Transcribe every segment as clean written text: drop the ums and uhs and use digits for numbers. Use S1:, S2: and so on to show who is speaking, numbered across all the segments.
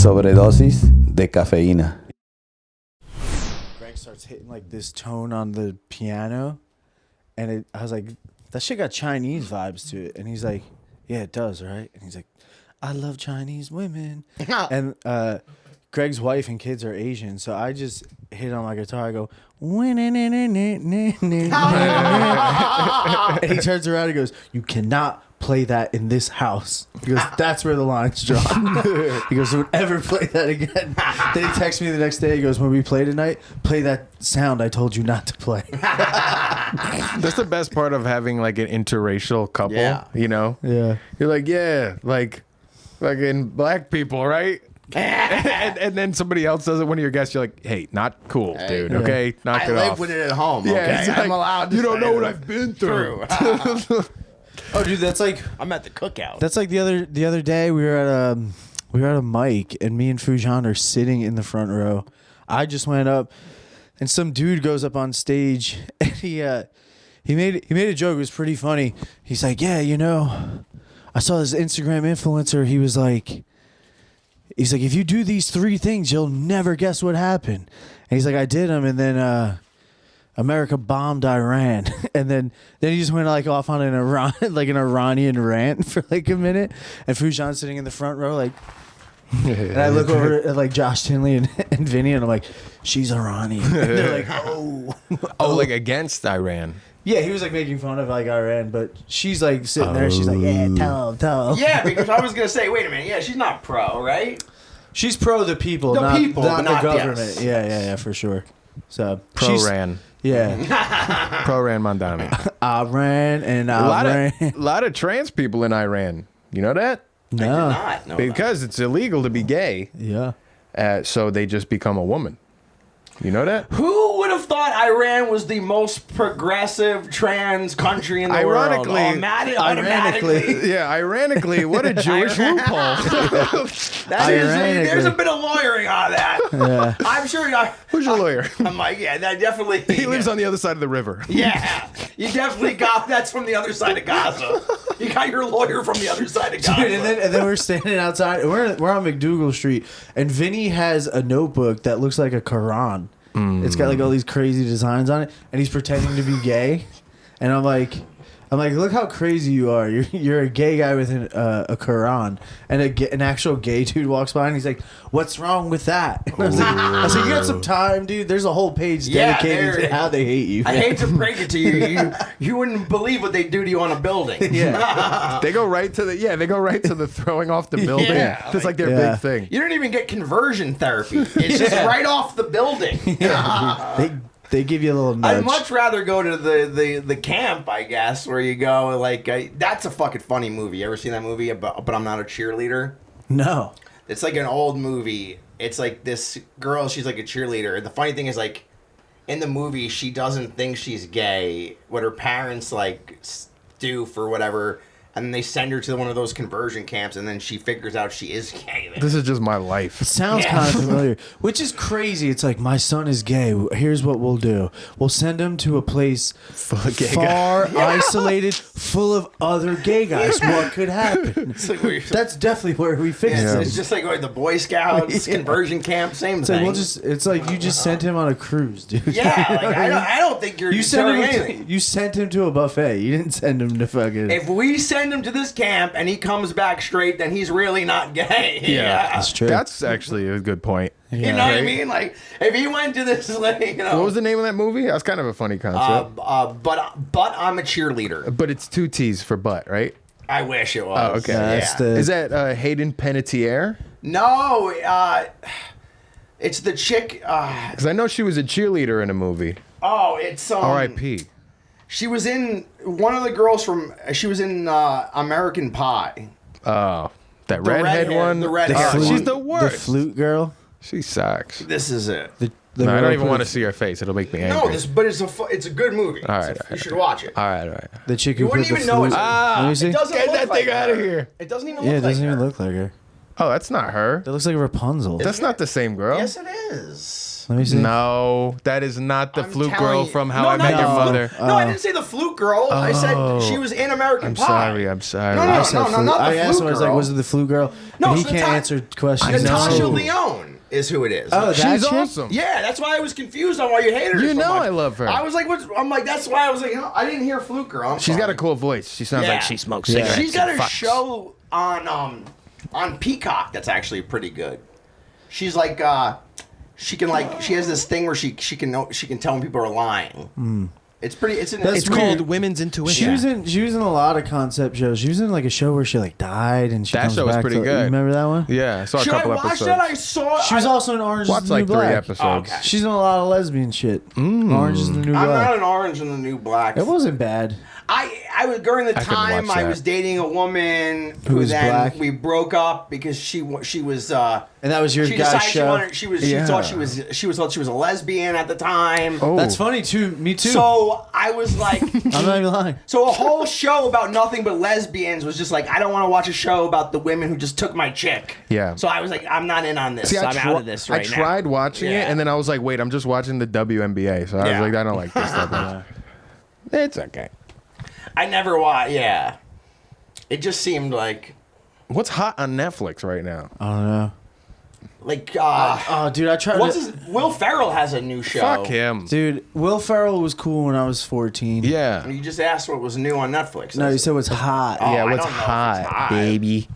S1: Sobredosis de cafeína.
S2: Greg starts hitting like this tone on the piano, and I was like, that shit got Chinese vibes to it. And he's like, yeah, it does, right? And he's like, I love Chinese women. And Greg's wife and kids are Asian, so I just hit on my guitar. I go, and he turns around and goes, you cannot play that in this house. He goes, that's where the line's drawn. He goes, don't ever play that again. Then he texts me the next day. He goes, when we play tonight, play that sound I told you not to play.
S3: That's the best part of having like an interracial couple.
S4: Yeah.
S3: You know?
S2: Yeah.
S3: You're like, yeah, like in black people, right? and then somebody else does it. One of your guests, you're like, hey, not cool, dude.
S2: Yeah.
S3: Okay, knock
S4: I
S3: it
S4: live
S3: off.
S4: with it at home.
S3: Yeah,
S4: Okay,
S3: it's
S4: I'm
S3: like,
S4: allowed to
S3: you don't
S4: say
S3: know what
S4: it.
S3: I've been through.
S2: Oh, dude, that's like
S4: I'm at the cookout.
S2: That's like the other day we were at a mic and me and Fujan are sitting in the front row. I just went up and some dude goes up on stage and he made a joke. It was pretty funny. He's like, yeah, you know, I saw this Instagram influencer. He's like, if you do these 3 things, you'll never guess what happened. And he's like, I did them, and then America bombed Iran, and then he just went like off on an Iranian rant for like a minute, and Fujan's sitting in the front row like, and I look over at like Josh Tinley and Vinny, and I'm like, she's Iranian. And they're like, oh,
S3: like against Iran.
S2: Yeah, he was like making fun of like Iran, but she's like sitting there. She's like, yeah, tell him.
S4: Yeah, because I was gonna say, wait a minute. Yeah, she's not pro, right?
S2: She's pro the people,
S4: The
S2: not
S4: people,
S2: not
S4: but
S2: the
S4: not
S2: government.
S4: yes.
S2: Yeah, for sure. So
S3: Pro-Ran.
S2: Yeah,
S3: Pro-Ran Mondani.
S2: Iran and
S3: A
S2: Iran.
S3: lot of trans people in Iran. You know that?
S4: I did
S2: No.
S4: not know
S3: Because it's illegal to be gay.
S2: Yeah.
S3: So they just become a woman. You know that?
S4: Who would have thought Iran was the most progressive trans country in the world? Automatically.
S3: Yeah, ironically, what a Jewish loophole.
S4: There's a bit of lawyering on that.
S2: Yeah.
S4: I'm sure.
S3: Who's your lawyer?
S4: I'm like, yeah, that definitely.
S3: He lives on the other side of the river.
S4: Yeah, you definitely got that's from the other side of Gaza. You got your lawyer from the other side of Gaza.
S2: Dude, and then we're standing outside. We're on McDougal Street, and Vinny has a notebook that looks like a Quran. It's got like all these crazy designs on it, and he's pretending to be gay. And I'm like, look how crazy you are. You're a gay guy with a Quran, and an actual gay dude walks by, and he's like, "What's wrong with that?" And I was like, "You got some time, dude? There's a whole page dedicated to how they hate you."
S4: I hate to break it to you, you wouldn't believe what they do to you on a building.
S2: Yeah.
S3: They go right to the throwing off the building.
S4: Yeah,
S3: That's like their big thing.
S4: You don't even get conversion therapy. It's just right off the building.
S2: They give you a little nudge.
S4: I'd much rather go to the camp, I guess, where you go like that's a fucking funny movie. You ever seen that movie? But I'm not a cheerleader.
S2: No.
S4: It's like an old movie. It's like this girl. She's like a cheerleader. The funny thing is, like, in the movie, she doesn't think she's gay. What her parents like do for whatever. And then they send her to one of those conversion camps, and then she figures out she is gay.
S3: This is just my life.
S2: It sounds kind of familiar, which is crazy. It's like, my son is gay. Here's what we'll do. We'll send him to a place far isolated, full of other gay guys. What could happen?
S4: Like
S2: That's definitely where we fix it.
S4: It's just like going to the Boy Scouts conversion camp, same
S2: It's
S4: thing.
S2: like, it's like you just sent him on a cruise, dude.
S4: Yeah, like, I don't think you're
S2: You sent
S4: doing
S2: him.
S4: anything.
S2: You sent him to a buffet. You didn't send him to fucking.
S4: If we send him to this camp and he comes back straight, then he's really not gay.
S3: Yeah,
S2: That's true.
S3: That's actually a good point.
S4: You know what I mean? Like, if he went to this, like, you know.
S3: What was the name of that movie? That's kind of a funny concept.
S4: But I'm a cheerleader.
S3: But it's 2 T's for butt, right?
S4: I wish it was.
S3: Oh, okay.
S2: That's the.
S3: Is that Hayden Panettiere?
S4: No, it's the chick.
S3: Because I know she was a cheerleader in a movie.
S4: It's
S3: R.I.P.
S4: She was in one of the girls from. She was in American Pie.
S3: Oh, that redhead one.
S4: The redhead.
S2: flute-
S3: She's the
S2: The
S3: worst.
S2: flute girl.
S3: She sucks.
S4: This is it.
S3: No, I don't even want to see her face. It'll make me angry.
S4: No, but it's a good movie.
S3: All right,
S4: You should watch it.
S3: All right.
S2: The chick
S4: You
S2: who put
S4: wouldn't
S2: the
S4: even know
S2: flute.
S4: it's.
S2: Let me see.
S4: It doesn't
S3: Get
S4: look
S3: that
S4: like
S3: thing out of
S4: her.
S3: here.
S4: It doesn't even
S2: Yeah,
S4: look
S2: it doesn't
S4: like
S2: even
S4: her.
S2: look like her.
S3: Oh, that's not her.
S2: That looks like Rapunzel.
S3: That's not the same girl.
S4: Yes, it is.
S2: Let me see.
S3: No, that is not the
S4: I'm
S3: flute
S4: telling
S3: girl
S4: you-
S3: from How
S4: No,
S3: I
S4: not
S3: Met
S4: the
S3: Your
S4: flute-
S3: Mother.
S4: No, I didn't say the flute Flute Girl. I said she was in American Pie.
S3: I'm sorry.
S4: No,
S2: I said
S4: not the
S2: I asked him,
S4: Flute
S2: I was like,
S4: Girl.
S2: was it the Flute Girl?
S4: No,
S2: And he
S4: it's
S2: can't answer questions.
S4: Natasha
S3: know.
S4: Lyonne is who it is.
S2: Oh, that
S3: She's
S2: chick?
S3: awesome.
S4: Yeah, that's why I was confused on why you hated her
S3: You
S4: so
S3: know
S4: much.
S3: I love her.
S4: I was like, I'm like, that's why I was like, I didn't hear Flute Girl.
S3: She's got a cool voice. She sounds like she smokes
S2: Yeah.
S3: cigarettes.
S4: She's got
S3: and
S4: a
S3: fucks.
S4: show on Peacock that's actually pretty good. She's like, she has this thing where she can tell when people are lying. It's pretty. It's
S3: It's
S2: weird.
S3: called Women's Intuition.
S2: She was in a lot of concept shows. She was in like a show where she like died and she
S3: That
S2: comes
S3: show was
S2: back
S3: pretty
S2: to,
S3: good.
S2: You remember that one?
S3: Yeah, I saw a
S4: Should I
S3: couple
S4: watch
S3: episodes.
S4: that? I saw.
S2: She was also in Orange
S3: Watched
S2: is the New
S3: like 3
S2: Black.
S3: episodes.
S4: Okay.
S2: She's in a lot of lesbian shit. Orange is the New
S4: I'm
S2: Black.
S4: not an Orange and the New Black.
S2: It wasn't bad.
S4: I was during the
S3: couldn't
S4: time
S3: watch
S4: I
S3: that.
S4: was dating a woman
S2: Who
S4: who
S2: was
S4: then
S2: black?
S4: we broke up because she was.
S2: And that was your
S4: She
S2: guy's
S4: decided
S2: show.
S4: she thought she was a lesbian at the time.
S3: Oh.
S2: That's funny too. Me too.
S4: So I was like,
S2: I'm not even lying.
S4: so a whole show about nothing but lesbians was just like, I don't want to watch a show about the women who just took my chick.
S3: Yeah.
S4: So I was like, I'm not in on this.
S3: See,
S4: I'm out of this right
S3: I
S4: now.
S3: tried watching it,
S4: Yeah.
S3: and then I was like, wait, I'm just watching the WNBA. So I was
S4: Yeah.
S3: like, I don't like this stuff. It's okay.
S4: I never watched. Yeah. It just seemed like
S3: What's hot on Netflix right now?
S2: I don't know.
S4: like
S2: Oh, dude, I tried.
S4: what's his, Will Ferrell has a new show.
S3: Fuck him.
S2: Dude, Will Ferrell was cool when I was 14.
S3: Yeah.
S4: You just asked what was new on Netflix.
S2: No, you said what's hot.
S4: Oh,
S3: Yeah,
S4: I
S3: what's
S4: don't know if it's
S3: hot,
S4: hot.
S3: baby?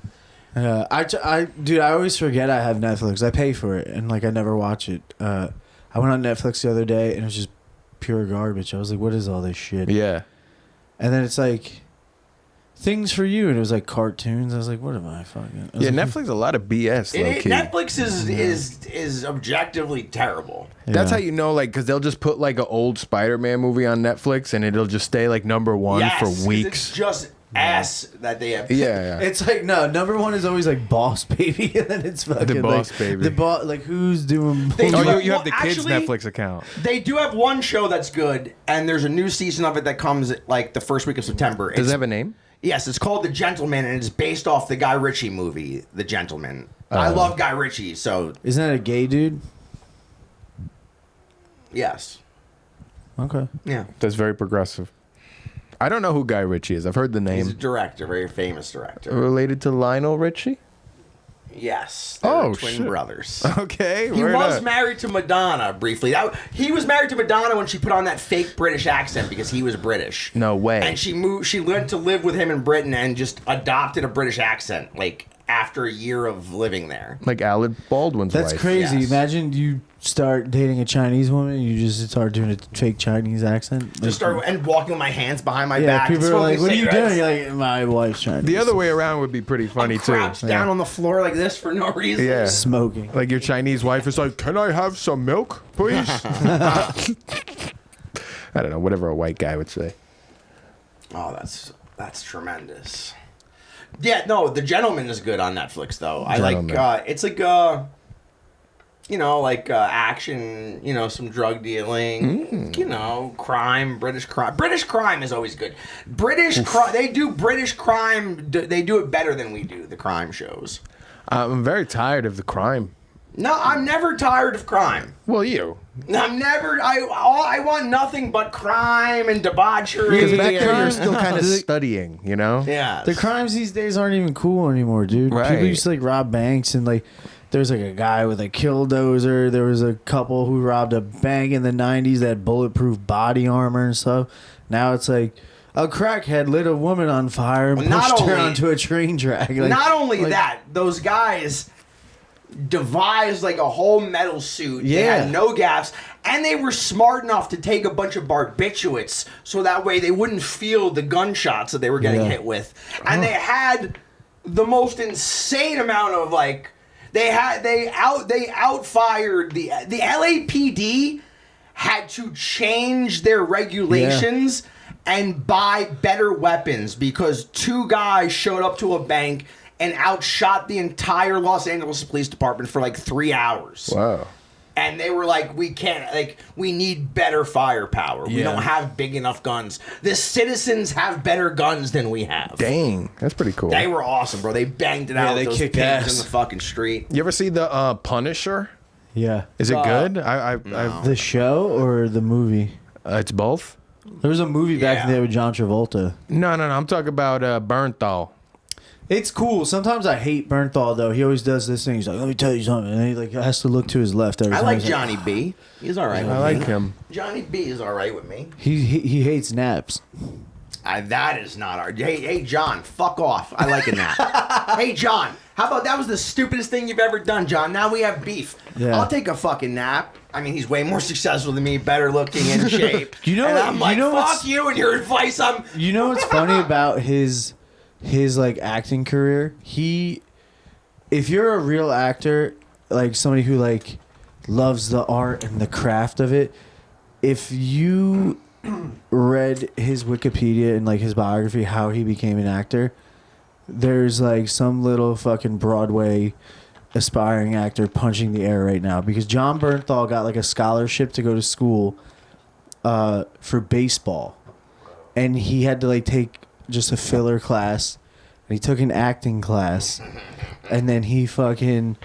S2: Dude, I always forget I have Netflix. I pay for it, and like I never watch it. I went on Netflix the other day, and it was just pure garbage. I was like, "What is all this shit?"
S3: Yeah.
S2: And then it's like things for you, and it was like cartoons. I was like, "What am I fucking?" I was
S3: Yeah,
S2: like,
S3: Netflix a lot of BS, low key.
S4: Netflix is objectively terrible.
S3: That's
S2: Yeah.
S3: how you know, like, because they'll just put like an old Spider-Man movie on Netflix, and it'll just stay like #1
S4: Yes,
S3: for
S4: 'cause
S3: weeks.
S4: It's just ass that they have.
S3: Yeah.
S2: It's like no, #1 is always like Boss Baby, and then it's fucking
S3: Boss
S2: like,
S3: Baby.
S2: The boss, like who's doing?
S4: They
S3: Oh,
S4: do
S3: you have the
S4: well,
S3: kids'
S4: actually,
S3: Netflix account.
S4: They do have one show that's good, and there's a new season of it that comes like the first week of September.
S3: Does it have a name?
S4: Yes, it's called The Gentleman, and it's based off the Guy Ritchie movie, The Gentleman. I love Guy Ritchie, so
S2: Isn't that a gay dude?
S4: yes.
S2: Okay.
S4: Yeah.
S3: That's very progressive. I don't know who Guy Ritchie is. I've heard the
S4: He's a
S3: name.
S4: director, very famous director.
S3: Related to Lionel Richie?
S4: Yes. They're
S3: Oh,
S4: twin
S3: shit.
S4: brothers.
S3: Okay.
S4: He
S3: word
S4: was
S3: up.
S4: married to Madonna briefly. He was married to Madonna when she put on that fake British accent because he was British.
S3: No way.
S4: And she moved. She went to live with him in Britain and just adopted a British accent, like after a year of living there.
S3: Like Alec Baldwin's
S2: That's
S3: wife.
S2: crazy.
S4: Yes.
S2: Imagine you start dating a Chinese woman, and you just start doing a fake Chinese accent.
S4: Just start and walking with my hands behind my
S2: Yeah,
S4: back.
S2: people
S4: and
S2: are like,
S4: smoking
S2: "What are you
S4: cigarettes.
S2: doing?" You're like, "My wife's Chinese."
S3: The other way around would be pretty funny too.
S4: Crouched down on the floor like this for no reason.
S3: Yeah.
S2: smoking.
S3: Like your Chinese wife is like, "Can I have some milk, please?" I don't know, whatever a white guy would say.
S4: Oh, that's tremendous. Yeah, no, The Gentleman is good on Netflix though. I
S3: Gentleman.
S4: like it's like action, some drug dealing, crime, British crime. British crime is always good. British crime, they do British crime, they do it better than we do, the crime shows.
S3: I'm very tired of the crime.
S4: No, I'm never tired of crime.
S3: Well, you.
S4: I want nothing but crime and debauchery.
S3: Because back there
S4: and-
S3: you're still kind of studying, you know?
S4: Yeah.
S2: The crimes these days aren't even cool anymore, dude.
S3: Right.
S2: People used to like rob banks, and like there's like a guy with a killdozer. There was a couple who robbed a bank in the 90s that had bulletproof body armor and stuff. Now it's like a crackhead lit a woman on fire and
S4: Well, not
S2: pushed her
S4: only-
S2: onto a train track. Like,
S4: Not only
S2: like,
S4: that, those guys devised like a whole metal suit. They
S2: Yeah.
S4: had no gaps, and they were smart enough to take a bunch of barbiturates so that way they wouldn't feel the gunshots that they were getting
S2: Yeah.
S4: hit with. And they had the most insane amount of like they outfired the LAPD had to change their regulations and buy better weapons because two guys showed up to a bank and outshot the entire Los Angeles Police Department for like 3 hours.
S3: Wow.
S4: And they were like, we need better firepower. We
S2: Yeah.
S4: don't have big enough guns. The citizens have better guns than we have.
S3: Dang. That's pretty cool.
S4: They were awesome, bro. They banged it out
S2: they
S4: with those
S2: kicked
S4: pigs
S2: ass.
S4: in the fucking street.
S3: You ever see the Punisher?
S2: Yeah.
S3: Is it good?
S2: The show or the movie?
S3: It's both.
S2: There was a movie back in the day with John Travolta.
S3: No. I'm talking about Bernthal.
S2: It's cool. Sometimes I hate Bernthal though. He always does this thing. He's like, "Let me tell you something," and he like has to look to his left every
S4: I
S2: time.
S4: like
S2: He's
S4: Johnny B. He's all right with me.
S3: I like him.
S4: Johnny B is all right with me.
S2: He hates naps.
S4: That is not our. Hey, John, fuck off. I like a nap. Hey, John, how about that was the stupidest thing you've ever done, John? Now we have beef.
S2: Yeah.
S4: I'll take a fucking nap. I mean, he's way more successful than me, better looking, in shape.
S2: You know
S4: and
S2: what-
S4: I'm
S2: you
S4: like,
S2: know
S4: fuck
S2: what's-
S4: you and your advice.
S2: You know what's funny about his like acting career? If you're a real actor, like somebody who like loves the art and the craft of it, if you read his Wikipedia and like his biography, how he became an actor, there's like some little fucking Broadway aspiring actor punching the air right now because John Bernthal got like a scholarship to go to school for baseball, and he had to like take just a filler class, and he took an acting class, and then he fucking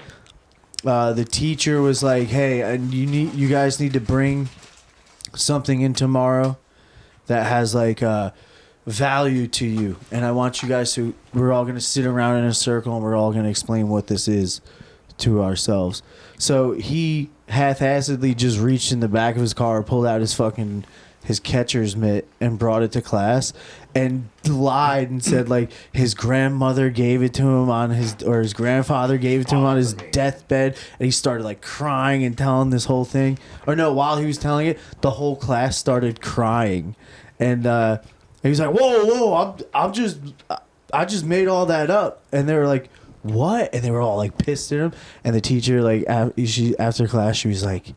S2: the teacher was like, "Hey, and you guys need to bring something in tomorrow that has like value to you, and I want you guys to. We're all gonna sit around in a circle, and we're all gonna explain what this is to ourselves." So he half-assedly just reached in the back of his car, pulled out his catcher's mitt, and brought it to class, and lied and said like his grandmother gave it to him his grandfather gave it to him on his deathbed, and he started like crying and telling this whole thing. Or no, while he was telling it, the whole class started crying, and he was like, "Whoa, I just made all that up," and they were like, "What?" And they were all like pissed at him, and the teacher like after class she was like,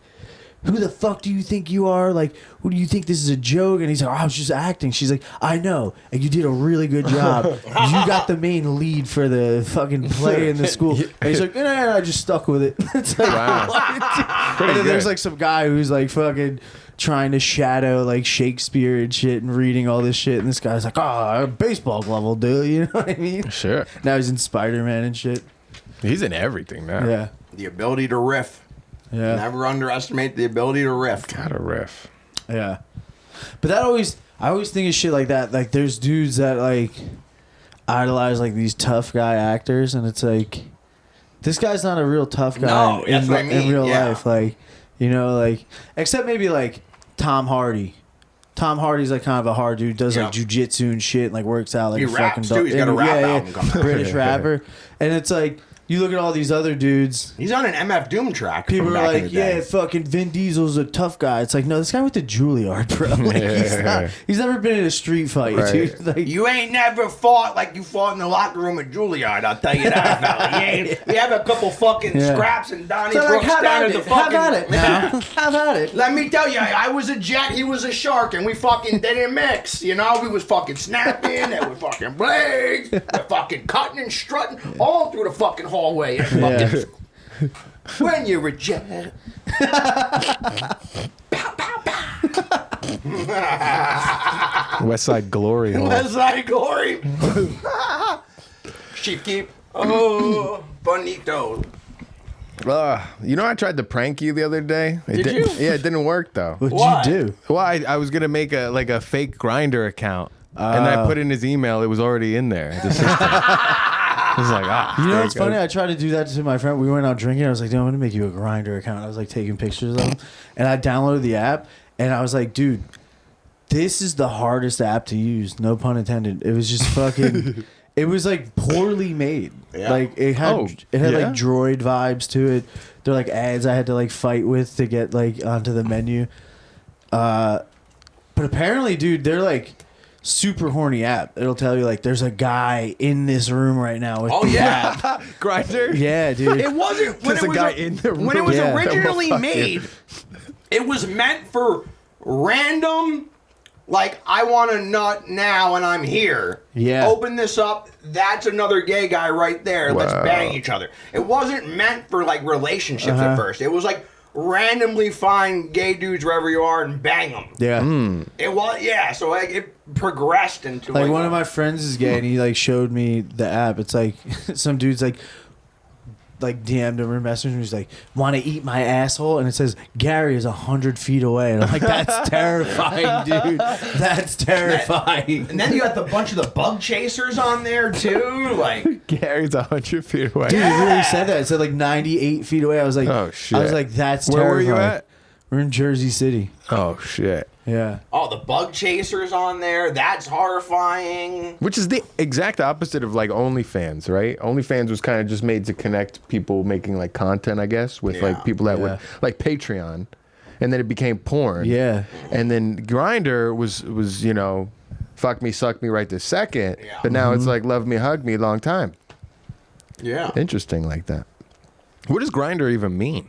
S2: "Who the fuck do you think you are? Like, who do you think this is a joke?" And he's like, "Oh, I was just acting." She's like, "I know, and you did a really good job. You got the main lead for the fucking play in the school." And he's like, "Nah, I just stuck with it." It's like,
S3: Wow.
S2: what?
S3: Pretty
S2: And then there's
S3: good.
S2: like some guy who's like fucking trying to shadow like Shakespeare and shit and reading all this shit, and this guy's like, "Oh, a baseball glove will do." You know what I mean?
S3: Sure.
S2: Now he's in Spider-Man and shit.
S3: He's in everything now.
S2: Yeah,
S4: The ability to riff.
S2: yeah.
S4: Never underestimate the ability to riff.
S3: Got a riff.
S2: Yeah, but I always think of shit like that. Like, there's dudes that like idolize like these tough guy actors, and it's like, this guy's not a real tough guy
S4: No, that's what I
S2: in
S4: mean,
S2: real
S4: yeah.
S2: life. Like, you know, like except maybe like Tom Hardy. Tom Hardy's like kind of a hard dude. Does like
S4: Yeah.
S2: jujitsu and shit, and like works out like
S4: He
S2: a fucking
S4: raps, too. He's got a rap album coming out.
S2: British rapper, and it's like you look at all these other dudes.
S4: He's on an MF Doom track.
S2: People
S4: from
S2: are
S4: back in
S2: like,
S4: the day.
S2: "Yeah, fucking Vin Diesel's a tough guy." It's like, no, this guy went to Juilliard, bro. Like, he's never been in a street fight,
S3: Right.
S2: dude. Like,
S4: You ain't never fought like you fought in the locker room at Juilliard, I'll tell you that, fella. We have a couple fucking
S2: Yeah.
S4: scraps and Donnie
S2: so like,
S4: Brooks
S2: how
S4: down
S2: about
S4: at the
S2: it? How
S4: fucking...
S2: about it now? How about it?
S4: Let me tell you, I was a jet, he was a shark, and we fucking didn't mix. You know, we was fucking snapping, and we fucking blades, we're fucking cutting and strutting all through the fucking hallway. And fucking, when you're a jet.
S3: West Side Glory Hole.
S4: West Side Glory. Sheep keep. Oh, bonito.
S3: You know, I tried to prank you the other day.
S4: Did
S3: di-
S4: you?
S3: Yeah, it didn't work though.
S2: What'd
S4: Why?
S2: you do?
S3: Well, I was gonna make a fake Grinder account, and I put in his email. It was already in there. The system. I was like,
S2: You know what's
S3: there it
S2: funny?
S3: goes.
S2: I tried to do that to my friend. We went out drinking. I was like, dude, I'm going to make you a Grinder account. I was like taking pictures of him. And I downloaded the app. And I was like, dude, this is the hardest app to use. No pun intended. It was just fucking... It was like poorly made.
S4: Yeah.
S2: Like it had
S3: yeah?
S2: like droid vibes to it. They're like ads I had to like fight with to get like onto the menu. But apparently, dude, they're like super horny app. It'll tell you like there's a guy in this room right now with
S4: Oh,
S2: the
S4: yeah.
S2: app.
S3: Grinder.
S2: Yeah, dude.
S4: It wasn't when
S3: There's
S4: it
S3: a
S4: was
S3: guy in the
S4: when it
S3: room.
S4: was
S2: Yeah.
S4: originally
S3: Fuck
S4: made. It was meant for random, like I want a nut now and I'm here.
S2: Yeah.
S4: Open this up. That's another gay guy right there. Let's
S3: Wow.
S4: bang each other. It wasn't meant for like relationships
S2: Uh-huh.
S4: at first. It was like randomly find gay dudes wherever you are and bang them.
S2: Yeah.
S4: It was so like it progressed into
S2: Like one of my friends is gay and he like showed me the app. It's like some dude's like like DM'd him or messaged him. He's like, "Want to eat my asshole?" And it says Gary is 100 feet away. And I'm like, "That's terrifying, dude. That's terrifying."
S4: And then you got the bunch of the bug chasers on there too. Like
S3: Gary's 100 feet away.
S2: Dude, it really said that. It said like 98 feet away. I was like,
S3: Oh, shit.
S2: I was like, that's
S3: Where were
S2: terrifying.
S3: you at?
S2: We're in Jersey City.
S3: Oh shit.
S2: Yeah.
S4: oh, the bug chasers on there. That's horrifying.
S3: Which is the exact opposite of like OnlyFans, right? OnlyFans was kind of just made to connect people making like content, I guess, with like people that would like Patreon, and then it became porn.
S2: Yeah.
S3: And then Grindr was you know, fuck me, suck me right this second.
S4: Yeah.
S3: But now it's like love me, hug me, long time.
S4: Yeah.
S3: Interesting like that. What does Grindr even mean?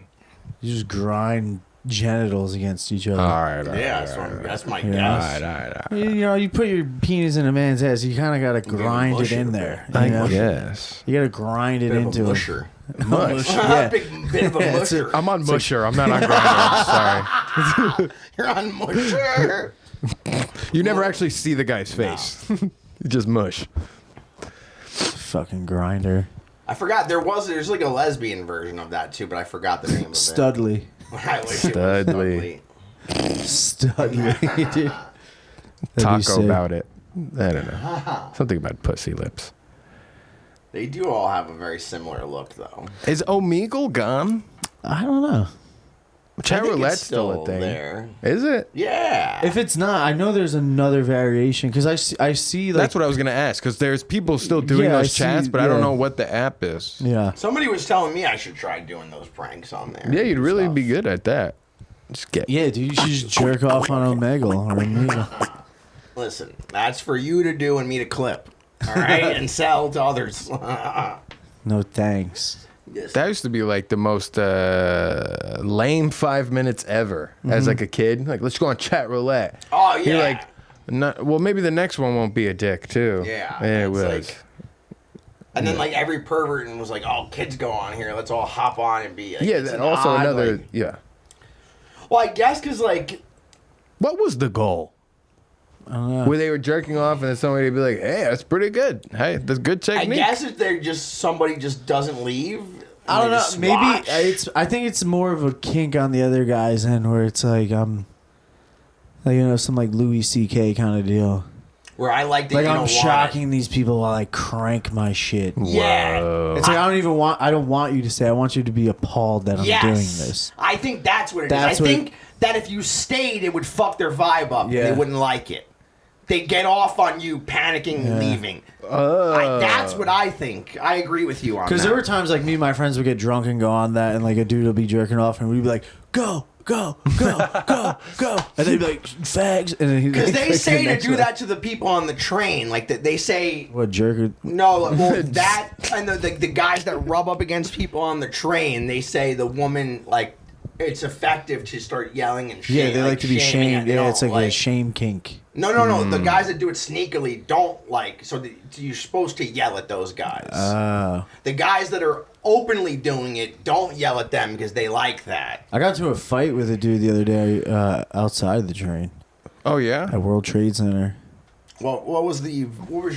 S2: You just grind genitals against each other.
S3: All right.
S4: Yeah, that's my
S2: Yeah.
S4: guess.
S3: All right.
S2: You know, you put your penis in a man's ass, you kind of got to grind it
S4: mush
S2: in
S4: it.
S2: there.
S3: I
S2: You know?
S3: guess.
S2: You got to grind it
S4: Bit of a
S2: into him.
S4: musher.
S3: Mush.
S2: Yeah.
S4: Big bit of a
S2: Yeah, it's
S4: musher.
S3: I'm on Musher. I'm not on Grindr. Sorry.
S4: You're on musher.
S3: You never actually see the guy's face. You just mush.
S2: Fucking grinder.
S4: I forgot there's like a lesbian version of that too, but I forgot the name of it.
S2: Studley.
S4: I wish it was
S3: Studley.
S2: Studley, dude. That'd be
S3: Taco
S2: sick.
S3: about it. I don't know. Something about pussy lips.
S4: They do all have a very similar look, though.
S3: Is Omegle gone?
S2: I don't know.
S3: Chat
S4: I think
S3: roulette's
S4: it's
S3: still a thing.
S4: there.
S3: Is it?
S4: Yeah.
S2: If it's not, I know there's another variation because I see like
S3: That's what I was gonna ask because there's people still doing
S2: Yeah, I
S3: those chats,
S2: see-
S3: but I don't
S2: yeah.
S3: know what the app is.
S2: yeah.
S4: Somebody was telling me I should try doing those pranks on there.
S3: Yeah, you'd
S4: and
S3: really
S4: stuff.
S3: be good at that. Just get.
S2: Yeah, dude, you should just jerk off on Omegle or Omegle.
S4: Listen, that's for you to do and me to clip. All right? And sell to others.
S2: No thanks.
S4: Yes.
S3: That used to be like the most lame 5 minutes ever as like a kid. Like, let's go on chat roulette.
S4: Oh, yeah.
S3: You're like, well, maybe the next one won't be a dick too.
S4: Yeah,
S3: it
S4: it's
S3: was.
S4: like- and then, like, every pervert was like, oh, kids go on here. Let's all hop on and be like,
S3: Yeah,
S4: it's
S3: that
S4: an
S3: also
S4: odd,
S3: another.
S4: like-
S3: Yeah.
S4: well, I guess because, like,
S3: What was the goal?
S2: I don't know.
S3: Where they were jerking off and then somebody would be like, hey, that's pretty good. Hey, that's good
S4: I
S3: technique.
S4: guess if they're just somebody just doesn't leave.
S2: I don't
S4: they
S2: know.
S4: just
S2: Maybe
S4: watch.
S2: I think it's more of a kink on the other guy's end where it's like like you know some like Louis C.K. kind of deal.
S4: Where I like that
S2: Like
S4: you
S2: I'm
S4: don't
S2: shocking these people while I crank my shit.
S4: Want it. Yeah.
S3: Whoa.
S2: It's like I don't want you to say. I want you to be appalled that I'm
S4: Yes.
S2: doing this.
S4: I think that's what it is.
S2: That's
S4: I
S2: what
S4: think that if you stayed, it would fuck their vibe up.
S2: Yeah.
S4: They wouldn't like it. They get off on you panicking and leaving. That's what I think. I agree with you on that.
S2: Because there were times like me and my friends would get drunk and go on that, and like a dude will be jerking off, and we'd be like, "Go, go, go, go, go," and they'd be like, "Fags," and then he'd
S4: because
S2: like,
S4: they
S2: click
S4: say
S2: the
S4: to
S2: next
S4: do
S2: one.
S4: that to the people on the train. Like that, they say
S2: What jerker?
S4: no. Well, that and the guys that rub up against people on the train. They say the woman like it's effective to start yelling and
S2: Yeah,
S4: shaming.
S2: they like to be
S4: shaming
S2: shamed.
S4: it. They
S2: Yeah,
S4: don't,
S2: it's like a shame kink.
S4: No. The guys that do it sneakily don't like. So you're supposed to yell at those guys. The guys that are openly doing it don't yell at them because they like that.
S2: I got into a fight with a dude the other day outside the train
S3: Oh, yeah?
S2: at World Trade Center.
S4: Well, what was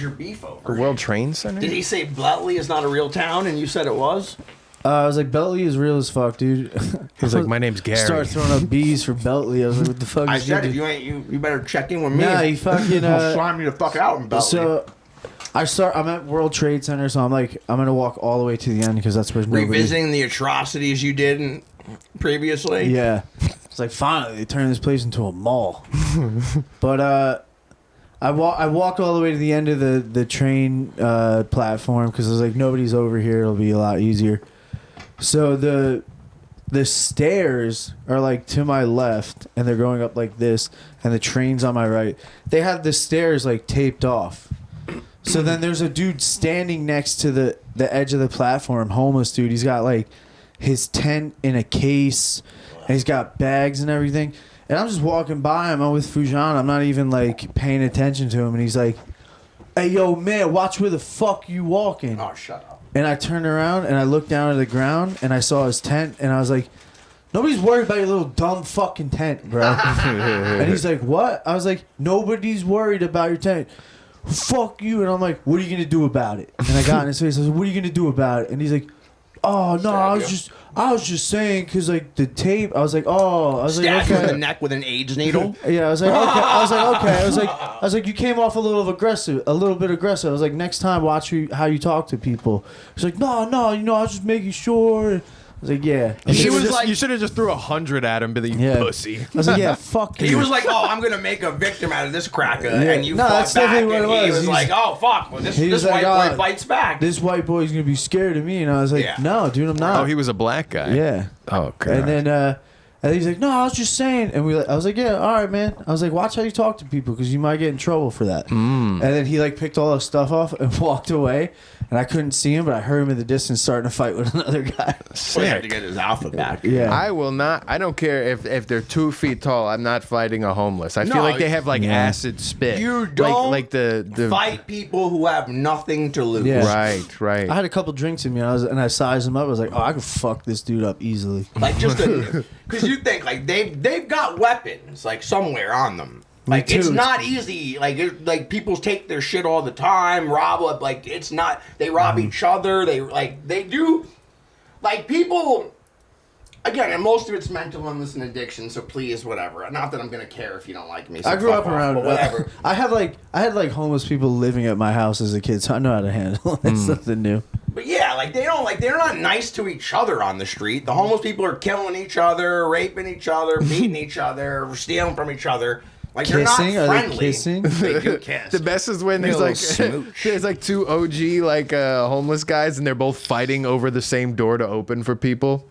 S4: your beef over?
S3: The World Trade Center?
S4: Did he say Blettley is not a real town and you said it was?
S2: I was like, Beltley is real as fuck, dude.
S3: He's like, my name's Gary.
S2: Start throwing up B's for Beltley. I was like, what the fuck?
S4: I
S2: is
S4: said
S2: he
S4: if
S2: do?
S4: you ain't you better check in with me.
S2: Nah, he fucking
S4: slime me the fuck out in Blettley.
S2: So I'm at World Trade Center, so I'm gonna walk all the way to the end because that's where nobody.
S4: Revisiting the atrocities you did previously.
S2: Yeah, it's like finally they turned this place into a mall. But I walked all the way to the end of the train platform because I was like, nobody's over here. It'll be a lot easier. So the stairs are like to my left, and they're going up like this, and the train's on my right. They have the stairs like taped off. So then there's a dude standing next to the edge of the platform, homeless dude. He's got like his tent in a case, and he's got bags and everything. And I'm just walking by him. I'm with Fujan. I'm not even like paying attention to him. And he's like, "Hey, yo, man, watch where the fuck you walking."
S4: Oh, shut up.
S2: And I turned around and I looked down at the ground and I saw his tent and I was like, nobody's worried about your little dumb fucking tent, bro. And he's like, what? I was like, nobody's worried about your tent. Fuck you. And I'm like, what are you going to do about it? And I got in his face. I was like, what are you going to do about it? And he's like, oh no, I was just saying because like the tape. I was like, oh, I was like,
S4: Stab you in
S2: okay.
S4: the neck with an AIDS needle.
S2: Yeah, I was like, okay. I was like, you came off a little bit aggressive. I was like, next time, watch how you talk to people. He's like, no, I was just making sure. I was like, yeah.
S3: He was
S4: just
S3: like, you should have just threw 100 at him, but you pussy.
S2: I was like, yeah, fuck you.
S4: He was like, oh, I'm gonna make a victim out of this cracker, and you
S2: No,
S4: fought
S2: that's
S4: back,
S2: definitely
S4: and
S2: what it
S4: he
S2: was.
S4: was like, oh fuck, well, this
S2: like,
S4: white boy bites back.
S2: This white boy's gonna be scared of me, and I was like,
S4: Yeah.
S2: no, dude, I'm not.
S3: Oh, he was a black guy.
S2: Yeah.
S3: Oh, God.
S2: And then he's like, no, I was just saying. And I was like, yeah, all right, man. I was like, watch how you talk to people because you might get in trouble for that. And then he like picked all his stuff off and walked away. And I couldn't see him, but I heard him in the distance starting to fight with another guy.
S4: Well, he had to get his outfit back.
S2: Yeah.
S3: I will not. I don't care if they're 2 feet tall. I'm not fighting a homeless. I feel like they have like acid spit.
S4: You don't
S3: like the
S4: fight people who have nothing to lose.
S2: Yeah.
S3: Right.
S2: I had a couple drinks in me, and I sized him up. I was like, oh, I could fuck this dude up easily.
S4: Like just because you think like they've got weapons like somewhere on them. Like
S2: too.
S4: it's not easy. Like people take their shit all the time, rob. Like it's not. They rob each other. They do. Like people. Again, and most of it's mental illness and addiction. So please, whatever. Not that I'm gonna care if you don't like me. So
S2: I grew
S4: fuck
S2: up
S4: off,
S2: around
S4: but whatever.
S2: I had like homeless people living at my house as a kid, so I know how to handle it. It's nothing new.
S4: But yeah, like they're not nice to each other on the street. The homeless people are killing each other, raping each other, beating each other, stealing from each other. Like
S2: Kissing?
S4: they're
S2: Are
S4: not
S2: they
S4: friendly.
S2: kissing?
S4: They do kiss.
S3: The best is when there's
S4: Little
S3: like
S4: smooch.
S3: there's like 2 OG like homeless guys and they're both fighting over the same door to open for people.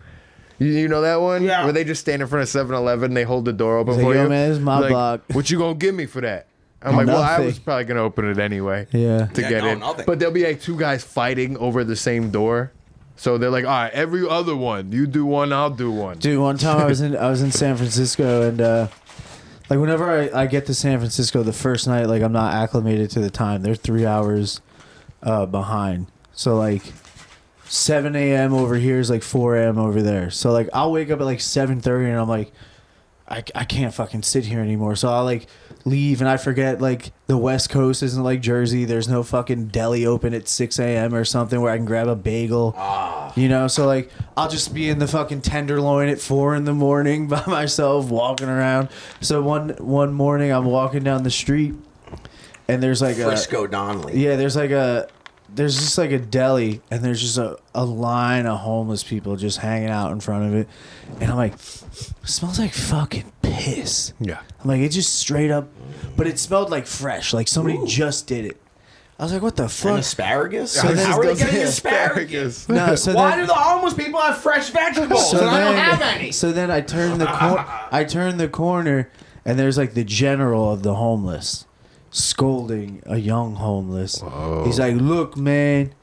S3: You know that one?
S4: Yeah.
S3: Where they just stand in front of 7-Eleven, they hold the door open
S2: He's
S3: for
S2: like,
S3: you.
S2: yo, man, this is my
S3: Like,
S2: block.
S3: What you gonna give me for that? I'm like, well, I
S2: Nothing.
S3: was probably gonna open it anyway.
S2: Yeah.
S3: To
S4: Yeah,
S3: get
S4: no,
S3: in.
S4: nothing.
S3: But there'll be like 2 guys fighting over the same door. So they're like, all right, every other one, you do one, I'll do one.
S2: Dude, one time I was in San Francisco, and like whenever I get to San Francisco the first night, like I'm not acclimated to the time. They're 3 hours behind. So like 7 a.m. over here is like 4 a.m. over there. So like I'll wake up at like 7:30 and I'm like, I can't fucking sit here anymore. So I'll like leave and I forget like the West Coast isn't like Jersey. There's no fucking deli open at 6 a.m. or something where I can grab a bagel. You know, so like I'll just be in the fucking Tenderloin at 4 a.m. by myself walking around. So one morning I'm walking down the street and there's like
S4: Frisco Donnelly.
S2: yeah, there's just like a deli and there's just a line of homeless people just hanging out in front of it. And I'm like, it smells like fucking piss.
S3: Yeah.
S2: I'm like, it just straight up, but it smelled like fresh, like somebody just did it. I was like, what the
S4: And
S2: fuck?
S4: asparagus?
S2: So then-
S4: How are they getting
S2: Yeah.
S4: asparagus?
S2: No, so
S4: Why
S2: then,
S4: do the homeless people have fresh vegetables?
S2: so
S4: and I don't
S2: then-
S4: have any.
S2: So then I turn the corner and there's like the general of the homeless scolding a young homeless.
S3: Whoa.
S2: He's like, look, man,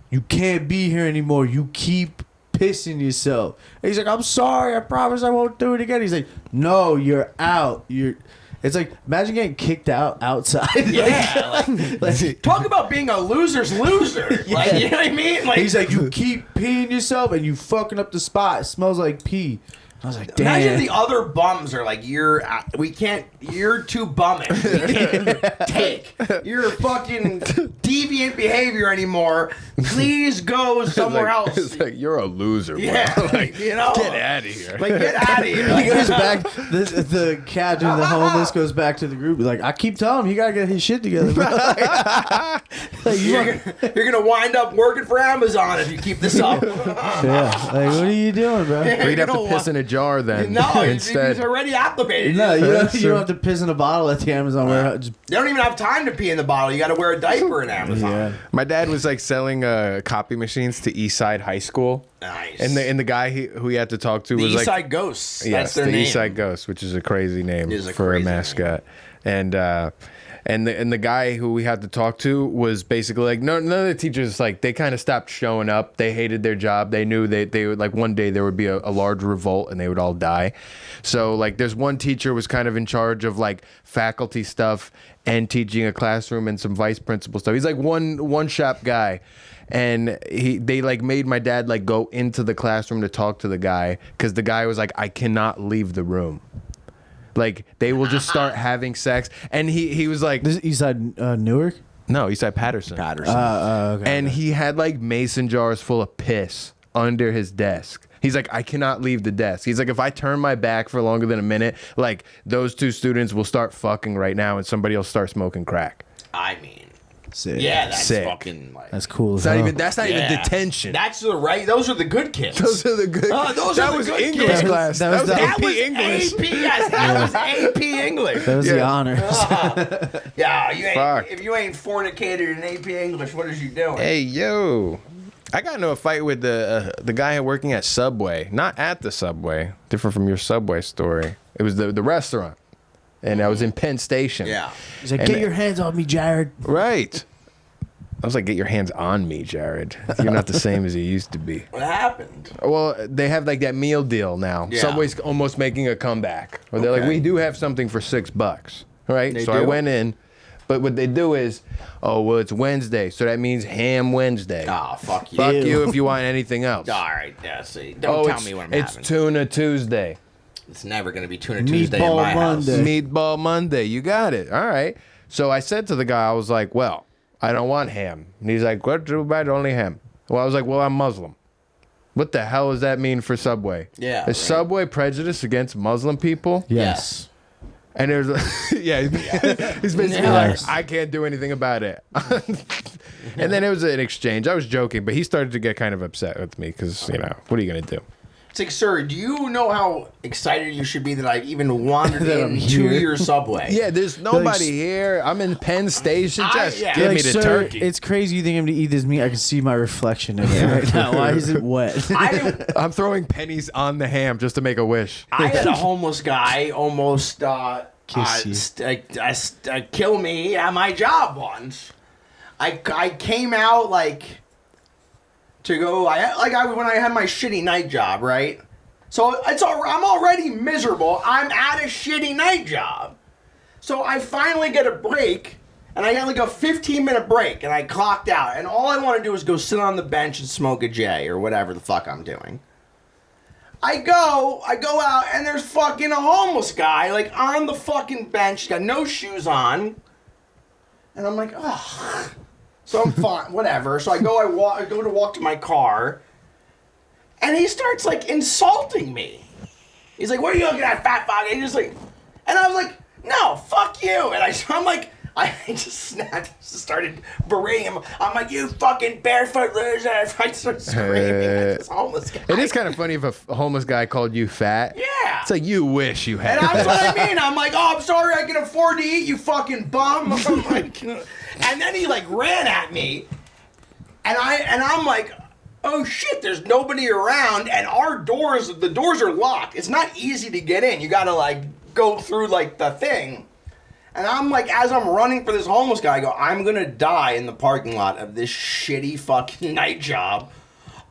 S2: you can't be here anymore. You keep pissing yourself. And he's like, I'm sorry. I promise I won't do it again. He's like, no, you're out. It's like, imagine getting kicked outside.
S4: Yeah,
S2: like,
S4: Talk about being a loser's loser.
S2: Yeah.
S4: Like, you know what I mean? Like,
S2: he's like, you keep peeing yourself and you fucking up the spot. It smells like pee. I was like, damn.
S4: imagine the other bums are like, you're too bumming. We can't take your fucking deviant behavior anymore. Please go somewhere else.
S3: It's like, you're a loser, bro.
S4: Yeah,
S3: Like,
S4: you know?
S3: get out of here.
S4: Like, get out of here.
S2: He goes back. The captain of the homeless goes back to the group. He's like, I keep telling him he gotta get his shit together, bro. Like,
S4: You're gonna wind up working for Amazon if you keep this up.
S2: yeah. Like, what are you doing, bro?
S3: Or you'd have to
S4: know
S3: piss
S4: what?
S3: in a jar then.
S4: No, he's
S3: instead.
S4: already acclimated.
S2: No, you don't have to piss in a bottle at the Amazon warehouse. Just-
S4: They don't even have time to pee in the bottle. You got to wear a diaper in Amazon.
S2: Yeah.
S3: My dad was like selling copy machines to Eastside High School,
S4: Nice.
S3: and the guy who he had to talk to
S4: the
S3: was
S4: East
S3: like,
S4: Side Ghosts.
S3: yes,
S4: That's their
S3: the
S4: name.
S3: Eastside Ghost, which is a crazy name
S4: It is a
S3: for a
S4: crazy
S3: mascot, and the guy who we had to talk to was basically like, none of the teachers, like, they kind of stopped showing up. They hated their job. They knew they would, like, one day there would be a large revolt and they would all die. So like there's one teacher was kind of in charge of like faculty stuff and teaching a classroom and some vice principal stuff. He's like one shop guy. And they like made my dad like go into the classroom to talk to the guy because the guy was like, I cannot leave the room. Like they will just start having sex. And he was like,
S2: This is Eastside Newark?
S3: no, Eastside Patterson.
S4: Patterson.
S2: Okay.
S3: And he had like mason jars full of piss under his desk. He's like, I cannot leave the desk. He's like, if I turn my back for longer than a minute, like those two students will start fucking right now and somebody will start smoking crack.
S4: I mean,
S2: Sick.
S4: yeah, that's
S3: Sick.
S4: fucking like.
S2: That's cool.
S3: That's not even detention.
S4: That's the right. Those are the good kids.
S3: Those are the good.
S4: That
S3: was
S4: good
S3: English
S4: kids.
S3: class. That was AP English.
S4: AP. Yes, that was AP English.
S2: That was the honors.
S4: Yeah, you ain't.
S3: Fuck.
S4: If you ain't fornicated in AP English, what is you doing?
S3: Hey yo, I got into a fight with the guy working at Subway. Not at the Subway. Different from your Subway story. It was the restaurant, and I was in Penn Station.
S4: Yeah.
S2: He's like,
S3: And-
S2: get your hands off me, Jared.
S3: Right. I was like, get your hands on me, Jared. You're not the same as you used to be.
S4: What happened?
S3: Well, they have like that meal deal now.
S4: Yeah.
S3: Subway's almost making a comeback. Where they're like,
S4: Okay.
S3: we do have something for $6, right?
S4: They
S3: so I
S4: do?
S3: went in, but what they do is, oh well, it's Wednesday, so that means Ham Wednesday.
S4: Oh, fuck you.
S3: Fuck you if you want anything else.
S4: All right, yeah. See, don't tell
S3: it's,
S4: me what I'm
S3: it's
S4: having.
S3: Tuna Tuesday,
S4: It's never gonna be Tuna Tuesday in
S2: Meatball
S4: my
S2: Monday.
S4: house.
S3: Meatball Monday. You got it. All right. So I said to the guy, I was like, well, I don't want ham. And he's like, what? Too bad, only ham. Well, I was like, well, I'm Muslim. What the hell does that mean for Subway?
S4: Yeah,
S3: Is
S4: right.
S3: Subway prejudice against Muslim people?
S2: Yes.
S3: And there's, yeah, he's basically
S2: Yes.
S3: like, I can't do anything about it. And then it was an exchange. I was joking, but he started to get kind of upset with me because, you know, what are you going to do?
S4: It's like, sir, do you know how excited you should be that I've even wandered
S2: That I'm
S4: into
S2: here.
S4: your Subway?
S3: Yeah, there's nobody here. I'm in Penn Station. Just
S4: yeah.
S3: give
S2: You're
S3: me
S2: like,
S3: the
S2: sir,
S3: turkey.
S2: it's crazy you think I'm going to eat this meat. I can see my reflection in it right now. Why is it wet?
S3: I'm throwing pennies on the ham just to make a wish.
S4: I had a homeless guy almost
S2: Kiss you.
S4: kill me at my job once. I came out like to go. When I had my shitty night job, right? So I'm already miserable. I'm at a shitty night job. So I finally get a break, and I got like a 15-minute break, and I clocked out. And all I want to do is go sit on the bench and smoke a J or whatever the fuck I'm doing. I go out, and there's fucking a homeless guy, like, on the fucking bench. He's got no shoes on. And I'm like, ugh. So I'm fine, whatever. So I go to walk to my car, and he starts, like, insulting me. He's like, what are you looking at, fat fuck? And he's just like, and I was like, no, fuck you. And I'm like, I just snapped, just started berating him. I'm like, you fucking barefoot loser. I started screaming at this homeless guy.
S3: It is kind of funny if a homeless guy called you fat.
S4: Yeah.
S3: It's like, you wish you had
S4: And that's
S3: that.
S4: what I mean. I'm like, oh, I'm sorry I can afford to eat, you fucking bum. I'm like, and then he like ran at me, and I'm like, oh shit, there's nobody around, and the doors are locked. It's not easy to get in. You gotta like go through like the thing. And I'm like, as I'm running for this homeless guy, I go, I'm gonna die in the parking lot of this shitty fucking night job,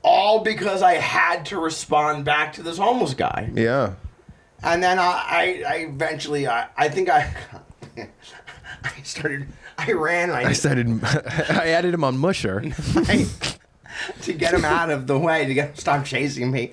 S4: all because I had to respond back to this homeless guy.
S3: Yeah.
S4: And then I eventually, I ran.
S3: I added him on Musher.
S4: To get him out of the way, to get him to stop chasing me.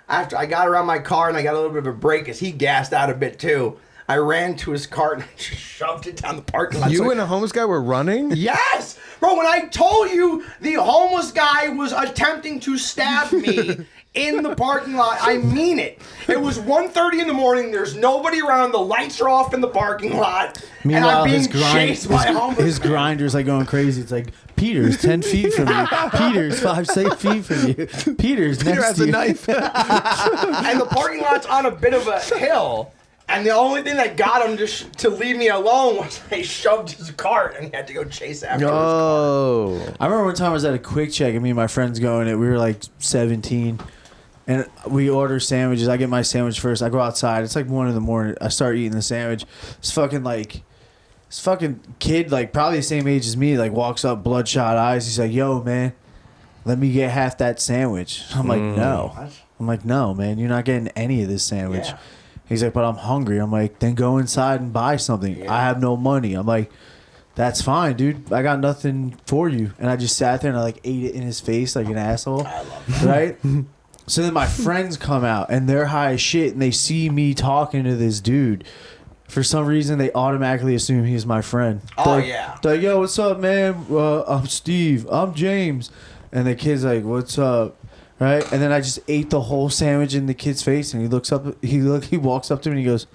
S4: After I got around my car and I got a little bit of a break as he gassed out a bit too, I ran to his cart and I just shoved it down the parking lot.
S3: You
S4: So-
S3: and a homeless guy were running?
S4: Yes! Bro, when I told you the homeless guy was attempting to stab me in the parking lot, I mean it. It was 1:30 in the morning, there's nobody around, the lights are off in the parking lot, and
S2: Meanwhile,
S4: I'm being
S2: his
S4: chased by a homeless
S2: his
S4: guy.
S2: grinder's like going crazy. It's like, Peter's 10 feet from you. Peter's 5 feet from you. Peter's
S3: Peter
S2: next
S3: has
S2: to
S3: a
S2: you.
S3: knife.
S4: And the parking lot's on a bit of a hill. And the only thing that got him to leave me alone was I shoved his cart and he had to go chase after his cart.
S3: Oh.
S2: I remember one time I was at a Quick Check and me and my friends going, and we were like 17. And we order sandwiches. I get my sandwich first. I go outside. It's like 1 in the morning. I start eating the sandwich. This fucking kid, like probably the same age as me, like walks up, bloodshot eyes. He's like, yo, man, let me get half that sandwich. I'm like, no. I'm like, no, man, you're not getting any of this sandwich.
S4: Yeah.
S2: He's like, but I'm hungry. I'm like, then go inside and buy something.
S4: Yeah.
S2: I have no money. I'm like, that's fine, dude. I got nothing for you. And I just sat there and I like ate it in his face like an asshole.
S4: I love that.
S2: Right? So then my friends come out and they're high as shit and they see me talking to this dude. For some reason, they automatically assume he's my friend.
S4: Oh,
S2: They're-
S4: yeah.
S2: They're like, yo, what's up, man? I'm Steve. I'm James. And the kid's like, what's up? right? And then I just ate the whole sandwich in the kid's face, and he walks up to me and he goes,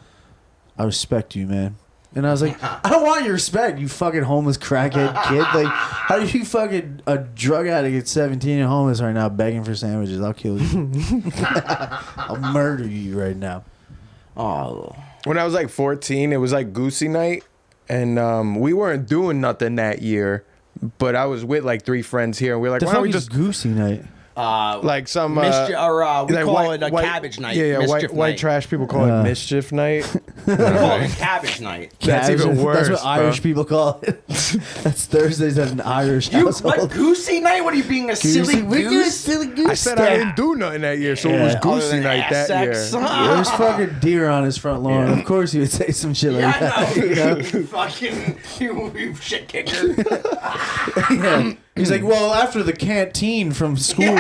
S2: "I respect you, man." And I was like, "I don't want your respect, you fucking homeless crackhead kid. Like, how are you fucking a drug addict at 17 and homeless right now begging for sandwiches? I'll kill you. I'll murder you right now."
S4: Oh.
S3: When I was like 14, it was like Goosey night, and we weren't doing nothing that year, but I was with like 3 friends here, and we were like,
S2: The
S3: why don't
S2: fuck
S3: we
S2: is
S3: just
S2: Goosey night?
S3: like some
S4: we
S3: like
S4: call it a cabbage night.
S3: Yeah,
S4: mischief
S3: white
S4: night.
S3: trash people call it mischief night.
S4: We call it cabbage night.
S3: That's
S2: Cabbage-
S3: even worse.
S2: That's what Irish
S3: bro.
S2: people call it. That's Thursdays at an Irish
S4: You
S2: household.
S4: what goosey night? What are you being a silly
S2: We do a
S4: goose?
S2: silly goose.
S3: I said I didn't do nothing that year, so it was
S2: Yeah.
S4: Other
S3: Goosey
S4: than
S3: night that year.
S4: ass sex.
S2: There's fucking deer on his front lawn. Of course he would say some shit like
S4: Yeah,
S2: that.
S4: I know.
S2: You know?
S4: You fucking you shit kicker.
S2: Yeah. He's like, well, after the canteen from school.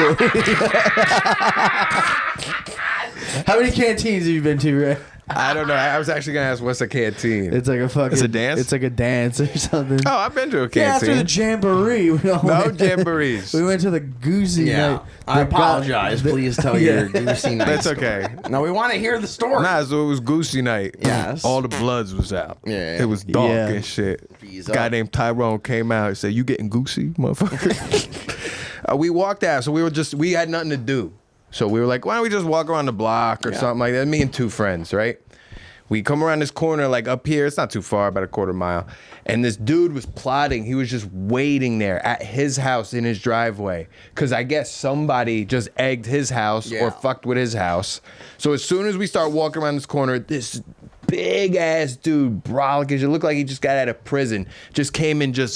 S2: How many canteens have you been to, Ray?
S3: I don't know. I was actually gonna ask what's a canteen.
S2: It's like a fucking.
S3: It's a dance?
S2: It's like a dance or something.
S3: Oh, I've been to a
S2: Yeah, after
S3: canteen.
S2: the jamboree, we all
S3: No
S2: went,
S3: jamborees.
S2: we went to the Goosey
S4: Yeah,
S2: night.
S4: I
S2: The guy-
S4: apologize.
S2: the-
S4: Please tell your goosey night.
S3: That's
S4: story.
S3: okay.
S4: No, we want to hear the story.
S3: Nah, so it was Goosey night.
S4: Yes.
S3: All the bloods was out.
S4: Yeah.
S3: It was dark
S2: Yeah.
S3: and shit.
S4: Freeze
S3: Guy
S4: up.
S3: named Tyrone came out and said, "You getting Goosey, motherfucker?" We walked out, so we had nothing to do. So we were like, why don't we just walk around the block or something like that? Me and 2 friends, right? We come around this corner, like up here. It's not too far, about a quarter mile. And this dude was plotting. He was just waiting there at his house in his driveway. Because I guess somebody just egged his house
S4: Yeah.
S3: or fucked with his house. So as soon as we start walking around this corner, this big ass dude, brolic, it looked like he just got out of prison, just came and just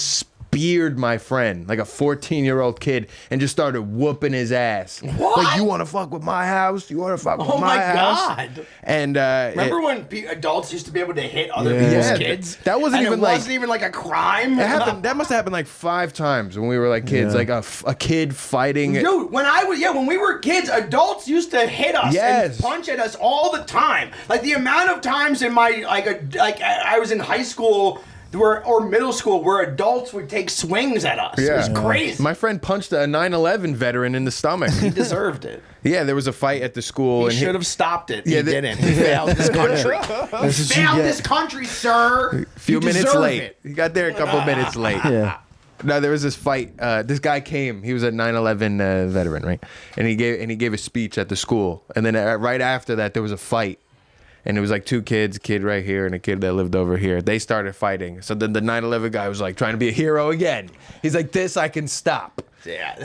S3: speared my friend, like a 14-year-old kid, and just started whooping his ass.
S4: What?
S3: Like, you want to fuck with my house? You want to fuck with
S4: Oh
S3: my
S4: my
S3: house?
S4: God.
S3: And
S4: Remember when adults used to be able to hit other
S2: Yeah.
S4: people's
S3: Yeah,
S4: kids?
S3: that wasn't
S4: And
S3: even
S4: it
S3: like-
S4: wasn't even like a crime.
S3: it happened. That must have happened like 5 times when we were like kids.
S2: Yeah.
S3: Like a kid fighting.
S4: Dude, when we were kids, adults used to hit us
S3: Yes.
S4: and punch at us all the time. Like the amount of times in my I was in high school or middle school where adults would take swings at us. It was crazy.
S3: My friend punched a 9/11 veteran in the stomach.
S4: He deserved it.
S3: Yeah, there was a fight at the school.
S4: He should have stopped it.
S3: Yeah,
S4: He didn't. He failed this country.
S2: That's what you
S4: Failed
S2: get.
S4: this country, sir.
S3: A few
S4: You
S3: minutes
S4: deserve
S3: late.
S4: it.
S3: He got there a couple minutes late.
S2: Yeah.
S3: No, there was this fight. This guy came. He was a 9/11 veteran, right? And he gave a speech at the school. And then right after that, there was a fight. And it was like 2 kids, a kid right here and a kid that lived over here. They started fighting. So then the 9/11 guy was like trying to be a hero again. He's like, this I can stop.
S4: Yeah.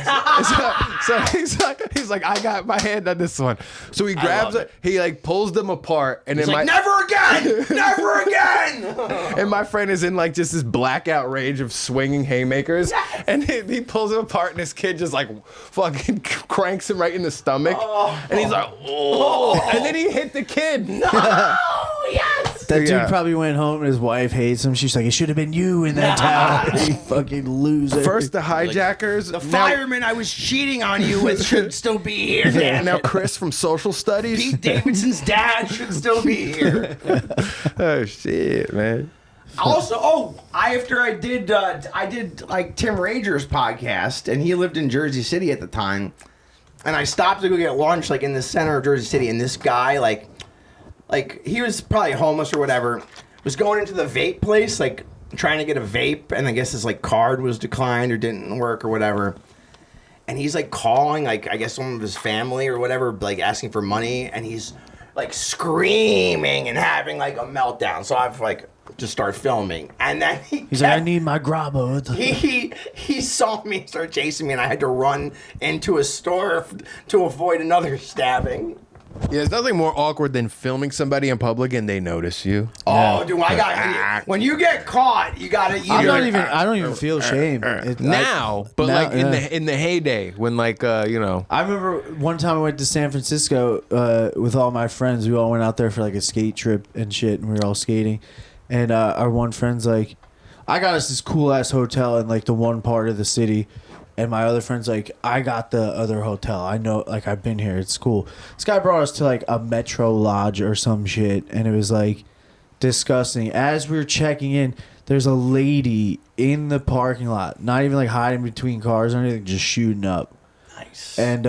S3: So he's like, I got my hand on this one. So he grabs
S4: love
S3: it. He like pulls them apart, and
S4: He's
S3: then
S4: like, never again! Never again!
S3: and my friend is in like just this blackout rage of swinging haymakers,
S4: Yes.
S3: and he pulls him apart, and this kid just like fucking cranks him right in the stomach, and he's like, oh, and then he hit the kid.
S4: Oh, yes!
S2: That dude
S3: Yeah.
S2: probably went home and his wife hates him. She's like, it should have been you in that tower. You fucking loser.
S3: First the hijackers,
S4: The fireman I was cheating on you with should still be here.
S3: now Chris from social studies.
S4: Pete Davidson's dad should still be here.
S3: Oh shit, man.
S4: Also, I did like Tim Rager's podcast, and he lived in Jersey City at the time, and I stopped to go get lunch like in the center of Jersey City, and this guy like he was probably homeless or whatever, was going into the vape place like trying to get a vape, and I guess his like card was declined or didn't work or whatever. And he's like calling, like, I guess some of his family or whatever, like asking for money. And he's like screaming and having like a meltdown. So I've like just started filming. And then
S2: He's like, I need my grabber.
S4: he saw me and started chasing me. And I had to run into a store to avoid another stabbing.
S3: Yeah, there's nothing more awkward than filming somebody in public and they notice you.
S4: Oh, dude, when you get caught, you gotta.
S2: I don't even feel shame. But
S3: Now, like in the heyday when like you know.
S2: I remember one time I went to San Francisco with all my friends. We all went out there for like a skate trip and shit, and we were all skating. And our one friend's like, I got us this cool ass hotel in like the one part of the city. And my other friend's like, I got the other hotel. I know, like, I've been here. It's cool. This guy brought us to like a Metro Lodge or some shit. And it was like disgusting. As we were checking in, there's a lady in the parking lot, not even like hiding between cars or anything, just shooting up.
S4: Nice.
S2: And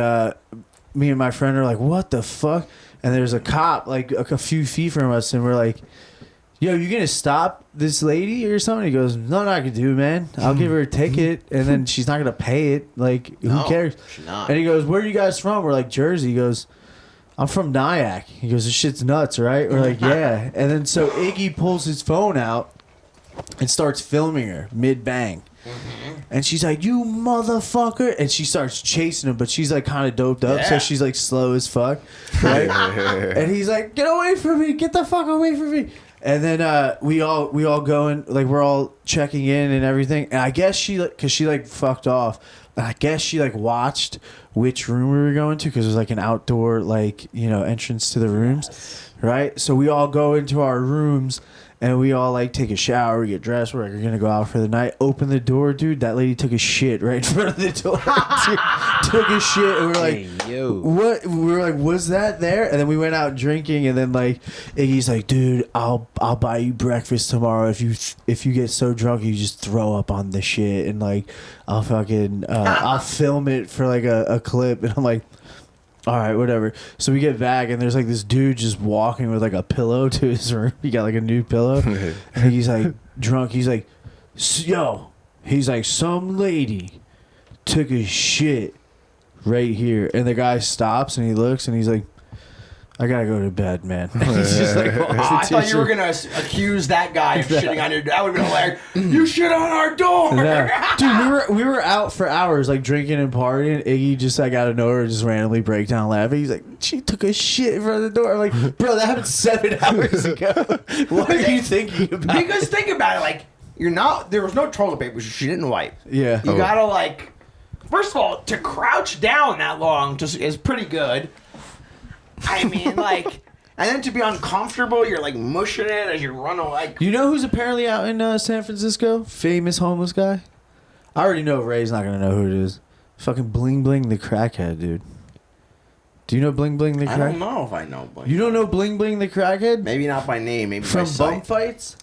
S2: me and my friend are like, what the fuck? And there's a cop like a few feet from us, and we're like, yo, you gonna stop this lady or something? He goes, nothing I can do, man. I'll give her a ticket, and then she's not gonna pay it. Like, who cares?
S4: She's not.
S2: And he goes, where are you guys from? We're like, Jersey. He goes, I'm from Nyack. He goes, this shit's nuts, right? We're like, yeah. And then so Iggy pulls his phone out and starts filming her mid-bang. And she's like, you motherfucker. And she starts chasing him, but she's like kind of doped up, so she's like slow as fuck. Right? And he's like, get away from me. Get the fuck away from me. And then we all go in, like we're all checking in and everything. And I guess she, like, because she like fucked off. And I guess she like watched which room we were going to, because there's like an outdoor like, you know, entrance to the rooms. Right? So we all go into our rooms. And we all like take a shower, we get dressed, we're like, we're gonna go out for the night. Open the door, dude. That lady took a shit right in front of the door. Took a shit, and we're like,
S1: Hey, yo.
S2: what? We were like, was that there? And then we went out drinking, and then like Iggy's like, dude, I'll buy you breakfast tomorrow if you get so drunk you just throw up on the shit, and like I'll fucking I'll film it for like a clip. And I'm like, all right, whatever. So we get back, and there's like this dude just walking with like a pillow to his room. He got like a new pillow. And he's like drunk. He's like, yo, he's like, some lady took a shit right here. And the guy stops and he looks and he's like, I gotta go to bed, man. He's just like,
S4: I thought you were gonna accuse that guy of shitting on your. That would have been hilarious. You shit on our door.
S2: Yeah. Dude, we were out for hours, like drinking and partying. Iggy just like out of nowhere just randomly break down laughing. He's like, she took a shit in front of the door. I'm like, bro, that happened 7 hours ago. What are you thinking about?
S4: Because think about it, like you're not. There was no toilet paper. So she didn't wipe.
S2: Yeah.
S4: You gotta like. First of all, to crouch down that long just is pretty good. I mean, like, and then to be uncomfortable, you're like mushing it as you run away.
S2: You know who's apparently out in San Francisco? Famous homeless guy. I already know Ray's not gonna know who it is. Fucking Bling Bling the crackhead, dude. Do you know Bling Bling the crackhead?
S4: I don't know if I know. Bling.
S2: You don't know Bling Bling the crackhead?
S4: Maybe not by name. Maybe by
S2: From
S4: sight.
S2: Bum Fights?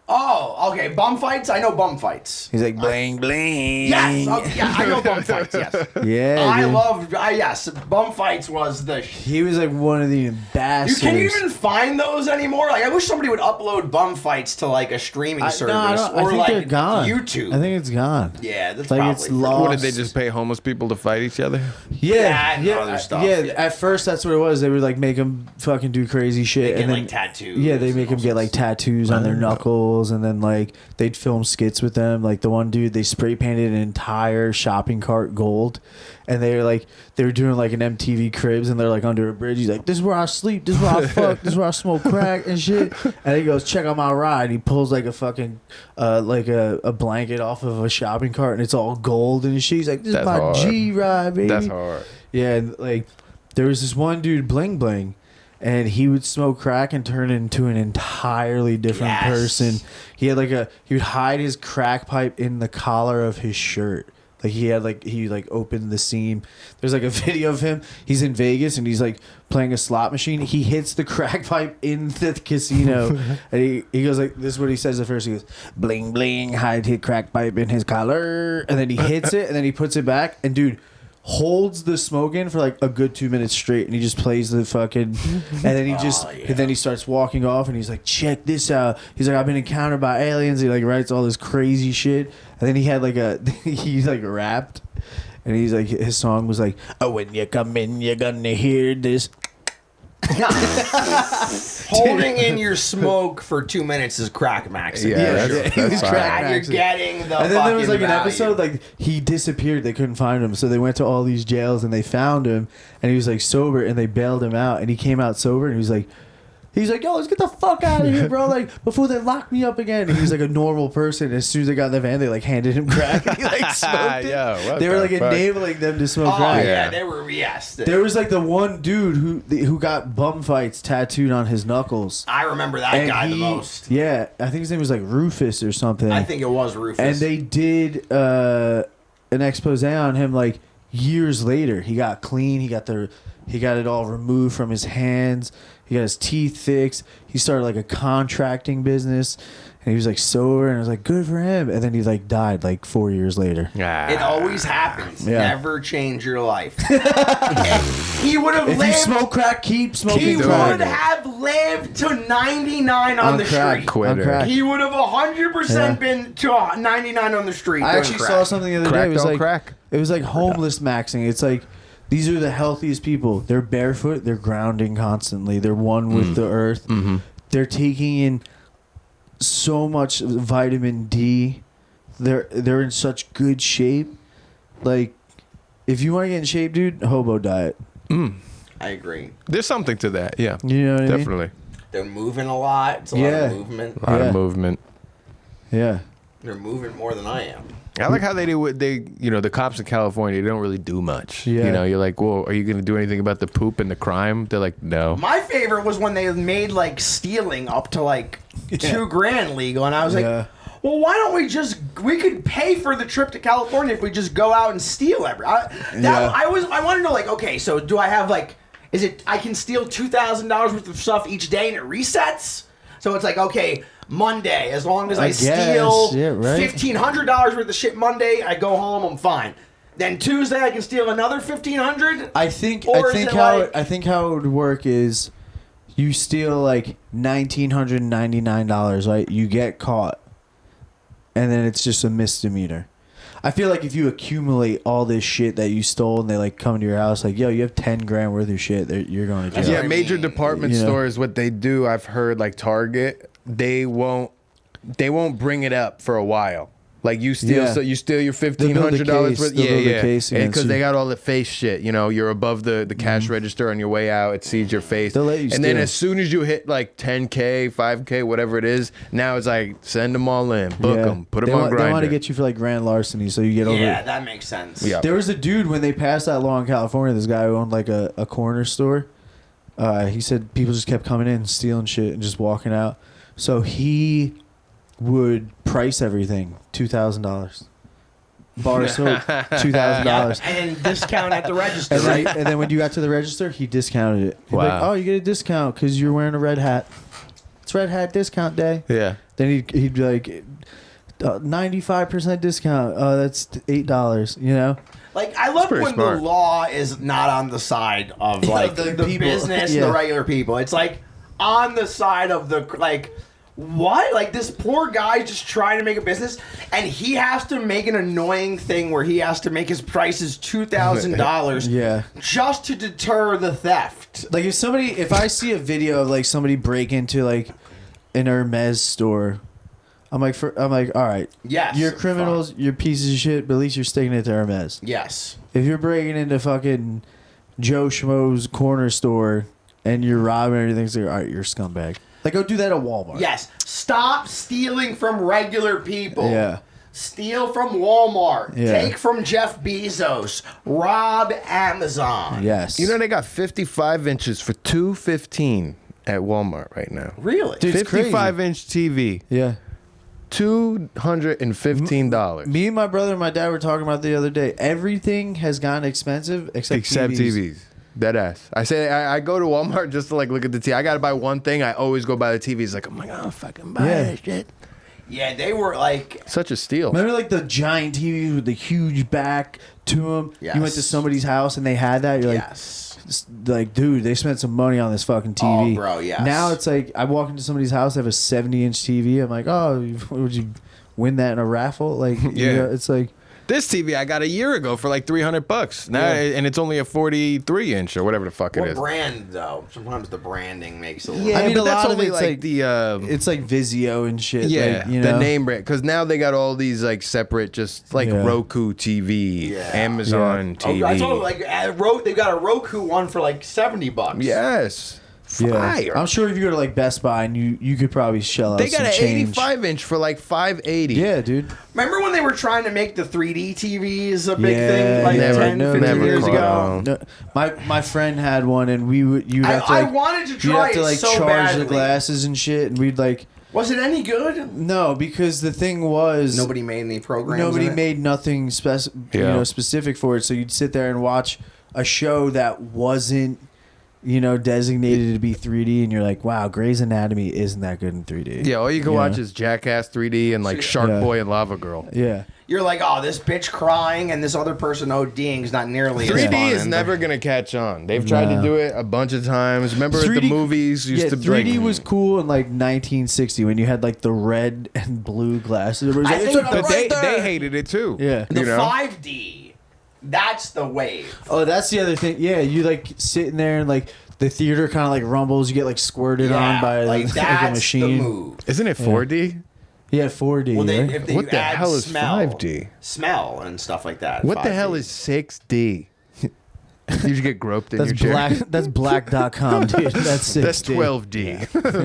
S4: Oh, okay. Bum fights. I know bum fights.
S2: He's like bling bling.
S4: Yes. Oh, yeah, I know bum fights. Yes.
S2: Yeah.
S4: I
S2: dude.
S4: love. Yes, bum fights was the.
S2: He was like one of the ambassadors.
S4: Can you even find those anymore? Like, I wish somebody would upload bum fights to like a streaming service
S2: I
S4: or
S2: think
S4: like
S2: they're gone.
S4: YouTube.
S2: I think it's gone.
S4: Yeah, that's
S2: like
S4: probably
S2: it's lost.
S3: What did they just pay homeless people to fight each other?
S2: Yeah,
S4: and other stuff.
S2: Yeah,
S4: Yeah.
S2: at first that's what it was. They would like make them fucking do crazy shit,
S4: They get
S2: and then
S4: like tattoos.
S2: yeah, they
S4: and
S2: make them
S4: all
S2: get like
S4: sorts.
S2: tattoos on their knuckles, and then like they'd film skits with them. Like the one dude, they spray painted an entire shopping cart gold, and they were doing like an MTV Cribs, and they're like under a bridge. He's like, "This is where I sleep. This is where I fuck. This is where I smoke crack and shit." And he goes, "Check out my ride." He pulls like a fucking like a blanket off of a shopping cart, and it's all gold and shit. He's like, "This
S3: That's
S2: is my
S3: hard.
S2: G ride, baby."
S3: That's hard.
S2: Yeah, and like there was this one dude, Bling Bling, and he would smoke crack and turn into an entirely different
S4: Yes.
S2: person. He had he would hide his crack pipe in the collar of his shirt. Like he opened the seam. There's like a video of him. He's in Vegas and he's like playing a slot machine. He hits the crack pipe in the casino, and he goes like, this is what he says at first. He goes, "Bling Bling, hide his crack pipe in his collar," and then he hits it, and then he puts it back, and dude holds the smoke in for like a good 2 minutes straight, and he just plays the fucking, and then and then he starts walking off, and he's like, "Check this out." He's like, "I've been encountered by aliens." He like writes all this crazy shit, and then he had like he like rapped, and he's like, his song was like, "Oh, when you come in, you're gonna hear this."
S4: Holding in your smoke for 2 minutes is crack maxing.
S3: Yeah,
S2: he was
S3: fine.
S2: crack
S4: And you're
S2: maxing.
S4: getting the.
S2: And then there was like
S4: fucking
S2: an
S4: value.
S2: episode like he disappeared. They couldn't find him, so they went to all these jails and they found him, and he was like sober, and they bailed him out, and he came out sober, and he was like, "Yo, let's get the fuck out of here, bro! Like before they lock me up again." And he was like a normal person. As soon as they got in the van, they like handed him crack, and he like smoked it.
S3: Yo, what
S2: They were
S3: the
S2: like
S3: fuck?
S2: enabling them to smoke
S4: Oh
S2: crack.
S4: yeah,
S3: Yeah.
S4: they were. Yes,
S2: There was like the one dude who got bum fights tattooed on his knuckles.
S4: I remember that
S2: And
S4: guy the most.
S2: Yeah, I think his name was like Rufus or something.
S4: I think it was Rufus.
S2: And they did an expose on him like years later. He got clean. He got the He got it all removed from his hands. He got his teeth fixed. He started like a contracting business, and he was like sober, and I was like, good for him. And then he like died like 4 years later.
S4: It always happens.
S2: Yeah.
S4: Never change your life. He would have
S2: If
S4: lived.
S2: you smoke crack, keep smoking
S4: He
S2: crack.
S4: would have lived to 99 on the
S2: crack.
S4: street.
S3: Quitter.
S2: On crack.
S4: He would have 100%
S2: Yeah.
S4: been to 99 on the street.
S2: I
S4: doing
S2: actually
S4: crack.
S2: saw something the other day.
S3: Crack
S2: It was
S3: don't
S2: like
S3: crack.
S2: it was like homeless maxing. It's like these are the healthiest people. They're barefoot. They're grounding constantly. They're one with the earth.
S3: Mm-hmm.
S2: They're taking in so much vitamin D. They're in such good shape. Like, if you want to get in shape, dude, hobo diet.
S4: I agree.
S3: There's something to that. Yeah.
S2: You know what I mean?
S3: Definitely.
S4: They're moving a lot. It's a lot of movement.
S3: A lot
S2: Yeah.
S3: of movement.
S2: Yeah.
S4: They're moving more than I am.
S3: I like how they do what they, the cops in California, they don't really do much.
S2: Yeah.
S3: You're like, well, are you going to do anything about the poop and the crime? They're like, no.
S4: My favorite was when they made like stealing up to like $2,000 legal, and I was like,
S2: Yeah.
S4: well, why don't we could pay for the trip to California if we just go out and steal I want to know, like, okay, so do I have like, I can steal $2,000 worth of stuff each day and it resets? So it's like, okay, Monday, as long as I
S2: guess.
S4: steal
S2: Yeah, right.
S4: $1,500 worth of shit Monday, I go home, I'm fine. Then Tuesday I can steal another $1,500.
S2: I think
S4: Or is it like-
S2: I think how it would work is you steal like $1,999, right? You get caught, and then it's just a misdemeanor. I feel like if you accumulate all this shit that you stole and they like come to your house, like, yo, you have 10 grand worth of shit, you're going to jail.
S3: Yeah,
S4: what I
S3: major
S4: mean.
S3: department
S2: You know.
S3: stores, what they do, I've heard, like Target, they won't bring it up for a while. Like you steal,
S2: Yeah.
S3: so you steal your
S2: build a
S3: $1,500
S2: case.
S3: worth,
S2: They'll build a case against
S3: because they
S2: you.
S3: got all the face shit. You're above the cash register on your way out. It sees your face,
S2: They'll let you
S3: and then
S2: steal.
S3: as soon as you hit like 10K, 5K, whatever it is, now it's like send them all in, book them, put them on
S2: They want
S3: Grindr.
S2: to get you for like grand larceny, so you get over
S4: Yeah,
S2: it.
S4: that makes sense.
S3: Yeah.
S2: There was a dude when they passed that law in California. This guy who owned like a corner store. He said people just kept coming in, stealing shit, and just walking out. So he would price everything $2,000. Bar of soap, $2,000.
S4: And discount at the register,
S2: And
S4: right?
S2: then when you got to the register, he discounted it. He'd be
S3: Wow.
S2: like, oh, you get a discount because you're wearing a red hat. It's red hat discount day.
S3: Yeah.
S2: Then he'd be like, 95% discount. Oh, that's $8. You know.
S4: Like, I love
S3: pretty
S4: when
S3: smart.
S4: the law is not on the side of like
S2: the
S4: the
S2: people.
S4: business and
S2: Yeah.
S4: the regular people. It's like on the side of the like. What? Like, this poor guy just trying to make a business, and he has to make an annoying thing where he has to make his prices $2,000
S2: Yeah.
S4: just to deter the theft.
S2: Like if I see a video of like somebody break into like an Hermes store, I'm like, all right,
S4: Yes.
S2: you're criminals, you're pieces of shit, but at least you're sticking it to Hermes.
S4: Yes.
S2: If you're breaking into fucking Joe Schmo's corner store and you're robbing everything, it's like, all right, you're a scumbag. Like, go do that at Walmart.
S4: Yes. Stop stealing from regular people.
S2: Yeah.
S4: Steal from Walmart.
S2: Yeah.
S4: Take from Jeff Bezos. Rob Amazon.
S2: Yes.
S3: They got 55 inches for $215 at Walmart right now.
S4: Really?
S2: Dude, it's
S3: 55-inch TV,
S2: Yeah.
S3: $215.
S2: Me and my brother and my dad were talking about the other day. Everything has gotten expensive except
S3: TVs. Dead ass. I say I go to Walmart just to like look at the TV. I gotta buy one thing. I always go buy the TV. It's like, I'm like, oh, fucking buy
S2: Yeah.
S3: that shit.
S4: Yeah, they were like,
S3: Such a steal.
S2: Remember like the giant TVs with the huge back to them?
S4: Yes.
S2: You went to somebody's house and they had that. You're
S4: yes.
S2: like, dude, they spent some money on this fucking TV.
S4: Oh, bro, yes.
S2: Now it's like, I walk into somebody's house, they have a 70-inch TV. I'm like, oh, would you win that in a raffle? Like,
S3: Yeah.
S2: it's like,
S3: This TV I got a year ago for like $300 now, and it's only a 43-inch or whatever the fuck it
S4: What
S3: is.
S4: brand, though? Sometimes the branding makes it a little...
S2: Yeah,
S3: I mean,
S2: but
S3: but that's
S2: a lot of
S3: only
S2: it's
S3: like,
S2: like-
S3: the
S2: it's like Vizio and shit.
S3: yeah,
S2: like, you know?
S3: the name brand, because now they got all these like separate, just like
S2: Yeah.
S3: Roku TV,
S4: Yeah.
S3: Amazon
S4: Oh,
S3: TV.
S4: I told you, like, they got a Roku one for like $70.
S3: Yes,
S2: Yeah.
S3: fire.
S2: I'm sure if you go to like Best Buy and you could probably shell out
S3: They got
S2: some
S3: an
S2: change.
S3: 85-inch for like $580.
S2: Yeah, dude.
S4: Remember when they were trying to make the 3D TVs a big
S2: Yeah,
S4: thing like
S3: never-
S4: 10, 15
S3: never
S4: years
S3: caught
S4: ago?
S3: on.
S2: No, my friend had one, and you'd have to
S4: I
S2: like,
S4: wanted to
S2: you'd
S4: try
S2: have to
S4: it
S2: like
S4: so
S2: charge
S4: badly.
S2: the glasses and shit, and we'd like
S4: Was it any good?
S2: no, because the thing was
S4: Nobody made any programs.
S2: nobody
S4: in it?
S2: made nothing
S3: Yeah.
S2: specific for it. So you'd sit there and watch a show that wasn't, designated to be 3D, and you're like, wow, Grey's Anatomy isn't that good in 3D.
S3: Yeah, all you can watch is Jackass 3D and like Shark Boy and Lava Girl.
S2: Yeah.
S4: You're like, oh, this bitch crying and this other person ODing is not nearly as
S3: 3D
S4: fun.
S3: is never gonna catch on. They've tried to do it a bunch of times. Remember
S2: 3D,
S3: the movies used to
S2: 3D was cool in like 1960 when you had like the red and blue glasses. It was
S4: I
S2: like,
S4: think
S2: it's like,
S4: the
S3: But
S4: right
S3: they hated it too.
S2: Yeah.
S4: The
S3: you know?
S4: 5D, that's the wave.
S2: oh, that's the other thing. Yeah, you like sitting there and like the theater kind of like rumbles. You get like squirted on by
S4: like
S2: like
S4: that's
S2: a machine.
S4: the move.
S3: Isn't it 4D?
S2: Yeah, 4D.
S4: Well,
S2: right?
S4: if
S3: What
S4: you
S3: the
S4: add
S3: hell is
S4: smell,
S3: 5D?
S4: Smell and stuff like that.
S3: What the
S4: 5D.
S3: hell is 6D? You just get groped in
S2: That's
S3: your chair.
S2: black. That's black.com, dude. That's 6D.
S3: That's 12D.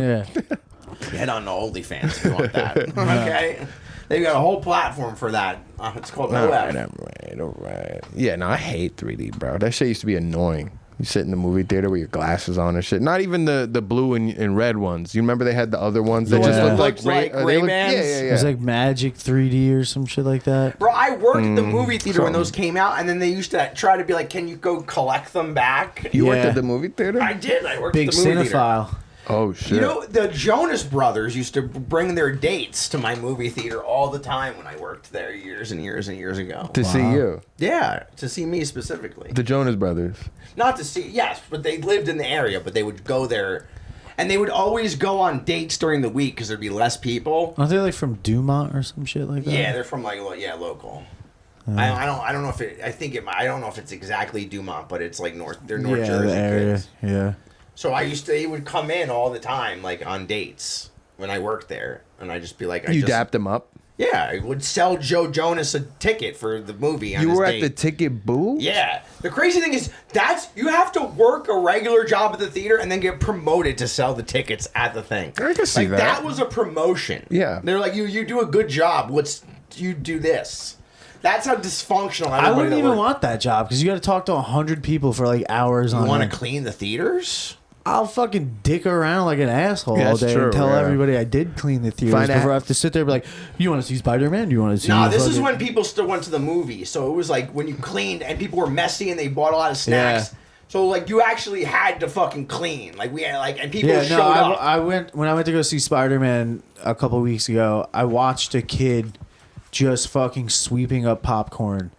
S2: Yeah.
S4: Head on to OnlyFans if you want that. Okay. They've got a whole platform for that. It's called
S3: All
S4: OF.
S3: right, all right. Yeah, no, I hate 3D, bro. That shit used to be annoying. You sit in the movie theater with your glasses on and shit. Not even the blue and red ones. You remember they had the other ones that
S2: The
S3: just
S2: one
S3: looked
S2: that
S3: like,
S4: looks like
S3: they looked-
S4: Ray-Bans?
S3: Yeah,
S2: It was like Magic 3D or some shit like that.
S4: Bro, I worked at the movie theater when
S3: something.
S4: those came out, and then they used to try to be like, can you go collect them back?
S3: You worked
S2: Yeah.
S3: at the movie theater?
S4: I did. I worked
S2: Big
S4: at the movie theater.
S2: cinephile.
S3: Oh, shit.
S4: You know, the Jonas Brothers used to bring their dates to my movie theater all the time when I worked there years and years and years ago.
S3: to see you.
S4: Yeah, to see me specifically.
S3: The Jonas Brothers.
S4: Not to see, yes, but they lived in the area, but they would go there. And they would always go on dates during the week because there'd be less people.
S2: Aren't they like from Dumont or some shit like that?
S4: Yeah, they're from like local. I don't know if it. I think it. I don't know if it's exactly Dumont, but it's like North. They're North Jersey
S2: the area.
S4: kids.
S2: Yeah.
S4: So they would come in all the time, like on dates when I worked there, and I'd just be like,
S3: You dapped them up?
S4: Yeah, I would sell Joe Jonas a ticket for the movie. On
S3: You
S4: his
S3: were
S4: date.
S3: at the ticket booth?
S4: Yeah. The crazy thing is you have to work a regular job at the theater and then get promoted to sell the tickets at the thing.
S3: I can see
S4: like,
S3: that.
S4: That was a promotion.
S3: Yeah.
S4: They're like, you do a good job. You do this. That's how dysfunctional everybody
S2: I wouldn't
S4: that
S2: even
S4: worked.
S2: want that job because you got to talk to 100 people for like hours on
S4: You want
S2: end.
S4: to clean the theaters?
S2: I'll fucking dick around like an asshole
S3: Yeah,
S2: all
S3: that's
S2: day
S3: true,
S2: and tell
S3: yeah.
S2: everybody I did clean the theaters
S3: Find out-
S2: before I have to sit there and be like, you want to see Spider-Man? You want to see...
S4: Nah, this is
S2: fucking-"
S4: when people still went to the movies. So it was like when you cleaned and people were messy and they bought a lot of snacks.
S2: Yeah.
S4: So like you actually had to fucking clean. Like we had and people
S2: Yeah,
S4: showed
S2: no,
S4: up.
S2: I went... When I went to go see Spider-Man a couple weeks ago, I watched a kid just fucking sweeping up popcorn.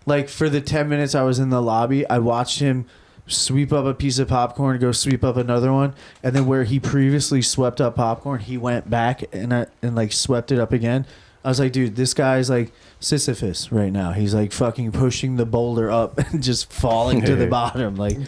S2: Like, for the 10 minutes I was in the lobby, I watched him sweep up a piece of popcorn, go sweep up another one, and then where he previously swept up popcorn, he went back and like swept it up again. I was like, dude, this guy's like Sisyphus right now. He's like fucking pushing the boulder up and just falling to the bottom. Like,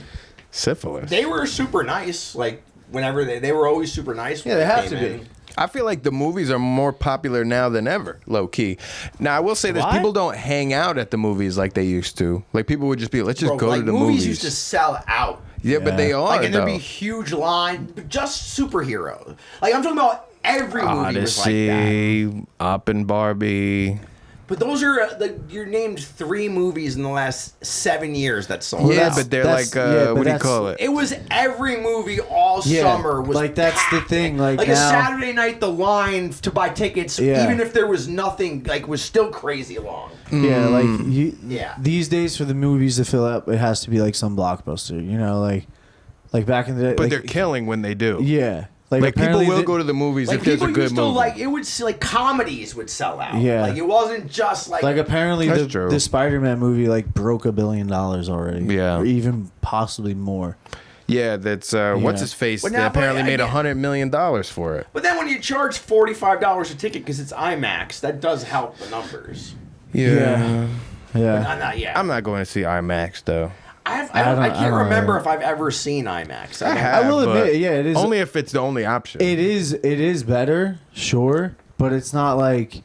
S3: Syphilis.
S4: They were super nice. Like whenever they were always super nice. When
S2: Yeah, they have
S4: came
S2: to
S4: in.
S2: be.
S3: I feel like the movies are more popular now than ever, low key. Now I will say this:
S2: Why?
S3: people don't hang out at the movies like they used to. Like people would just be, let's just
S4: Bro,
S3: go
S4: like,
S3: to the
S4: movies
S3: movies.
S4: used to sell out.
S3: Yeah, but they are.
S4: Like, and there'd
S3: though.
S4: be huge line, but just superheroes. Like I'm talking about every movie was like that.
S3: Odyssey, Up and Barbie.
S4: But those are you're named 3 movies in the last 7 years that sold
S3: Yeah,
S4: out.
S3: but they're
S2: that's-
S3: like,
S2: yeah, but
S3: what do you
S2: that's-
S3: call it?
S4: It was every movie all
S2: Yeah,
S4: summer was
S2: like, that's the
S4: packed.
S2: thing, like,
S4: a
S2: now-
S4: Saturday night, the line to buy tickets,
S2: Yeah.
S4: even if there was nothing, like was still crazy long.
S2: yeah, like you.
S4: Yeah.
S2: These days, for the movies to fill up, it has to be like some blockbuster. You know, like back in the day.
S3: But
S2: like,
S3: they're killing when they do.
S2: yeah.
S3: Like people
S2: apparently
S3: will
S2: the-
S3: go to the movies
S4: Like
S3: if there's
S4: people
S3: a good
S4: used to
S3: movie.
S4: like it would like comedies would sell out.
S2: Yeah.
S4: like it wasn't just like
S2: apparently
S3: That's true.
S2: the Spider-Man movie like broke $1 billion already.
S3: Yeah.
S2: Or even possibly more.
S3: Yeah, that's what's his face.
S4: But
S3: They
S4: now-
S3: apparently
S4: but
S3: made
S4: again-
S3: $100 million for it.
S4: But then when you charge $45 a ticket because it's IMAX, that does help the numbers.
S2: Yeah. Yeah.
S4: Not yet.
S3: I'm not going to see IMAX though.
S4: I
S2: I
S4: can't
S2: don't
S4: remember
S2: know.
S4: if I've ever seen IMAX.
S3: I
S4: don't-
S3: have,
S2: I will
S3: but
S2: admit, yeah, it is.
S3: only if it's the only option.
S2: It is better, sure, but it's not like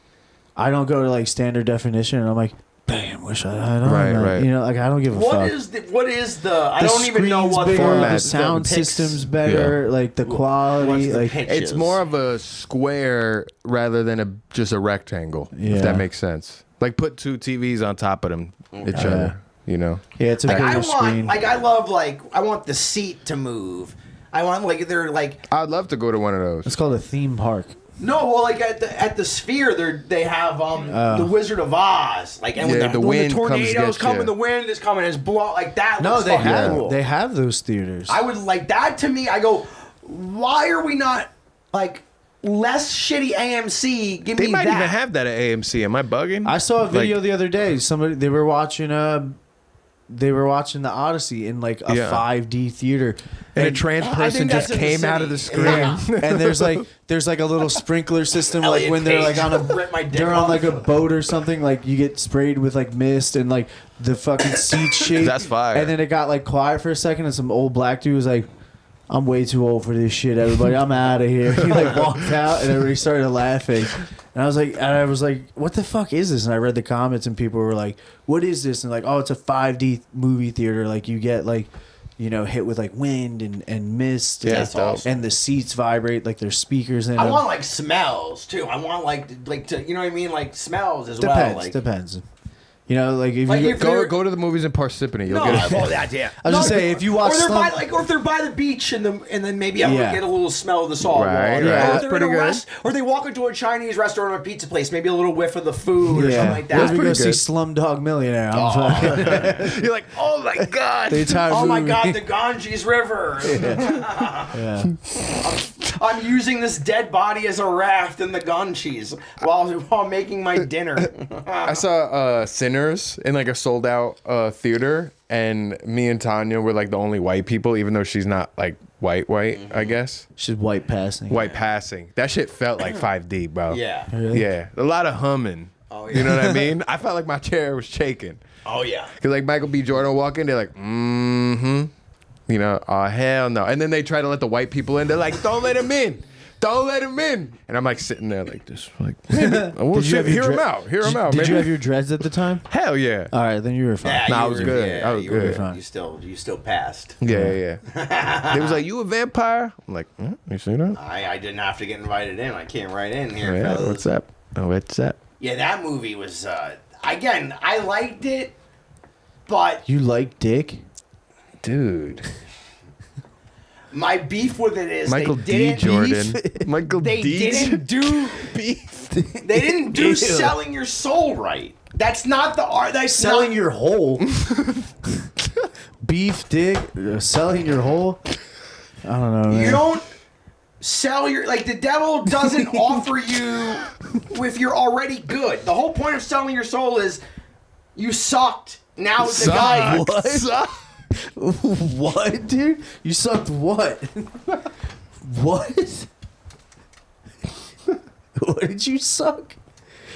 S2: I don't go to like standard definition and I'm like, damn, wish I had on
S3: Right,
S2: that.
S3: right.
S2: You know, like I don't give a fuck.
S4: What is the I
S2: The
S4: don't even know
S2: screen's
S4: what
S2: bigger,
S3: format.
S2: the sound
S4: pics-
S2: system's better, like the quality,
S4: What's the
S2: like
S4: pitch?
S3: It's more of a square rather than just a rectangle.
S2: Yeah.
S3: If that makes sense. Like put 2 TVs on top of them, each
S2: Okay.
S3: other. You know.
S2: yeah, it's a
S4: Like
S2: bigger
S4: I want,
S2: screen.
S4: I want the seat to move. I want they're like
S3: I'd love to go to one of those.
S2: It's called a theme park.
S4: No, well, like at the Sphere, they have the Wizard of Oz, like, and
S3: Yeah,
S4: when
S3: the
S4: when
S3: wind
S4: the
S3: comes
S4: tornadoes
S3: against
S4: come
S3: you.
S4: and the wind is coming, it's blow like that.
S2: No,
S4: looks
S2: they
S4: fucking
S2: have
S4: cool.
S2: they have those theaters.
S4: I would like that. To me, I go, why are we not like less shitty AMC? Give
S3: They
S4: me
S3: might
S4: that.
S3: even have that at AMC. Am I bugging?
S2: I saw a video
S3: Like,
S2: the other day. Somebody they were watching the Odyssey in like a
S3: Yeah.
S2: 5D theater.
S3: and a trans person
S4: think
S3: just
S4: that's in the
S3: came out of the
S4: city.
S3: screen.
S4: Yeah.
S2: And there's like a little sprinkler system like
S4: Elliot
S2: when they're
S4: Page
S2: like on a
S4: ripped my dick
S2: they're on
S4: off.
S2: like a boat or something, like you get sprayed with like mist and like the fucking seats shake.
S3: That's fire.
S2: And then it got like quiet for a second and some old black dude was like, I'm way too old for this shit, everybody. I'm out of here. He like walked out and everybody started laughing. And I was like, what the fuck is this? And I read the comments and people were like, what is this? And like, oh, it's a 5D movie theater. Like you get like, you know, hit with like wind and mist.
S3: Yeah,
S2: and,
S3: that's awesome.
S2: and the seats vibrate like there's speakers in
S4: I
S2: them.
S4: want like smells too. I want like to, you know what I mean, like smells as
S2: Depends.
S4: well. Like,
S2: Depends. You know, like if
S4: Like
S2: you
S4: if
S3: Go to the movies in Parsippany. You'll
S4: no,
S3: get
S4: oh, that, yeah.
S2: I was just saying, if you watch
S4: or they're
S2: Slum-
S4: or if they're by the beach and then maybe I'm
S2: Yeah.
S4: gonna get a little smell of the salt
S3: Right,
S4: water.
S2: right.
S4: Or
S2: That's
S4: if they're
S3: pretty
S4: in a
S3: good.
S4: or they walk into a Chinese restaurant or a pizza place, maybe a little whiff of the food or
S2: yeah,
S4: something like
S2: Or if
S4: that.
S2: we go
S3: pretty
S2: see
S3: good.
S2: Slumdog Millionaire, I'm fucking
S3: You're like, oh my god.
S2: the entire
S4: Oh my
S2: movie.
S4: God, the Ganges River.
S2: Yeah.
S4: I'm using this dead body as a raft in the Ganges while making my dinner.
S3: I saw Sinners in like a sold out theater, and me and Tanya were like the only white people, even though she's not like white, I guess.
S2: She's white passing.
S3: White passing. That shit felt like 5D, bro.
S4: Yeah.
S2: Really?
S3: Yeah. A lot of humming.
S4: Oh,
S3: You know what I mean? I felt like my chair was shaking.
S4: Oh yeah.
S3: Cause like Michael B. Jordan will walk in, they're like, mm-hmm. You know, oh hell no. And then they try to let the white people in. They're like, don't let him in. Don't let him in. And I'm like sitting there like this, like, maybe. We'll
S2: Did you have your
S3: hear him
S2: dre-
S3: out. Hear him out.
S2: Did
S3: maybe.
S2: you have your dreads at the time?
S3: Hell yeah.
S2: All right, then you were fine.
S4: Yeah,
S3: Nah,
S4: you
S3: I was
S4: were-
S3: good.
S4: Yeah,
S3: I was
S4: you were
S3: good.
S2: Fine.
S4: You still passed.
S3: Yeah. They was like, you a vampire? I'm like, you see that?
S4: I didn't have to get invited in. I came right in here,
S3: Yeah,
S4: fellas.
S3: what's up? Oh, what's up?
S4: Yeah, that movie was again. I liked it, but
S2: You like dick?
S3: Dude.
S4: my beef with it is
S3: Michael
S4: they
S3: D.
S4: didn't
S3: Jordan. Michael
S4: They
S3: D.
S4: didn't do beef. They didn't do
S2: Ew.
S4: selling your soul right. That's not the art. That's
S2: Selling
S4: not,
S2: your whole beef dick, selling your whole. I don't know, man.
S4: You don't sell your like the devil doesn't offer you if you're already good. The whole point of selling your soul is you sucked. Now the guy
S2: What? What, dude? You sucked what? What? What did you suck?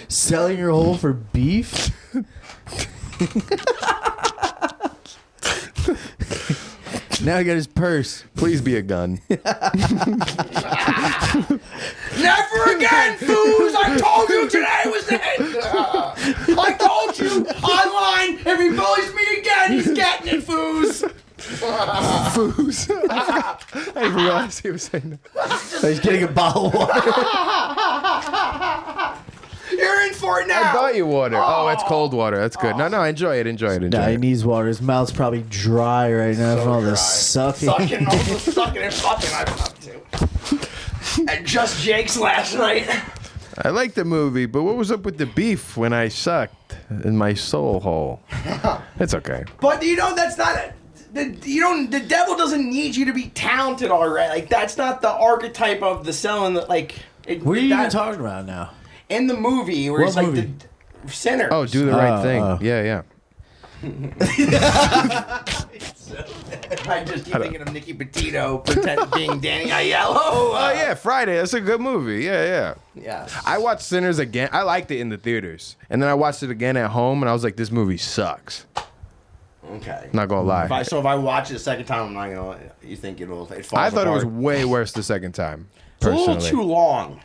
S2: Selling your hole for beef? Now he got his purse.
S3: Please be a gun.
S4: never again, foos. I told you today was the end. I told you online. If he bullies me again, he's getting it, foos.
S3: Foos. I didn't realize he was saying that.
S2: He's getting a bottle of water.
S4: You're in for it now.
S3: I bought you water. Oh, it's cold water. That's good. No, enjoy it. Enjoy
S2: Nah, he
S3: it.
S2: needs water. His mouth's probably dry right now from all
S4: dry.
S2: the sucking.
S4: Sucking, all the sucking and fucking I've been up to. And just Jake's last night.
S3: I like the movie, but what was up with the beef when I sucked in my soul hole? It's okay.
S4: But you know that's not. The devil doesn't need you to be talented already. Like that's not the archetype of the selling. That like.
S2: What are you even talking about now?
S4: In the movie where
S2: What
S4: it's like
S2: movie?
S4: the Sinners.
S3: Oh, do the right thing.
S2: oh.
S3: Yeah.
S4: I just keep thinking of Nikki Petito being Danny Aiello.
S3: Oh yeah, Friday. That's a good movie. Yeah.
S4: Yeah.
S3: I watched Sinners again. I liked it in the theaters, and then I watched it again at home, and I was like, this movie sucks.
S4: Okay.
S3: Not gonna lie.
S4: If I watch it a second time, I'm not gonna. You think it falls
S3: I thought it was
S4: apart.
S3: way worse the second time.
S4: It's a
S3: Personally,
S4: little too long.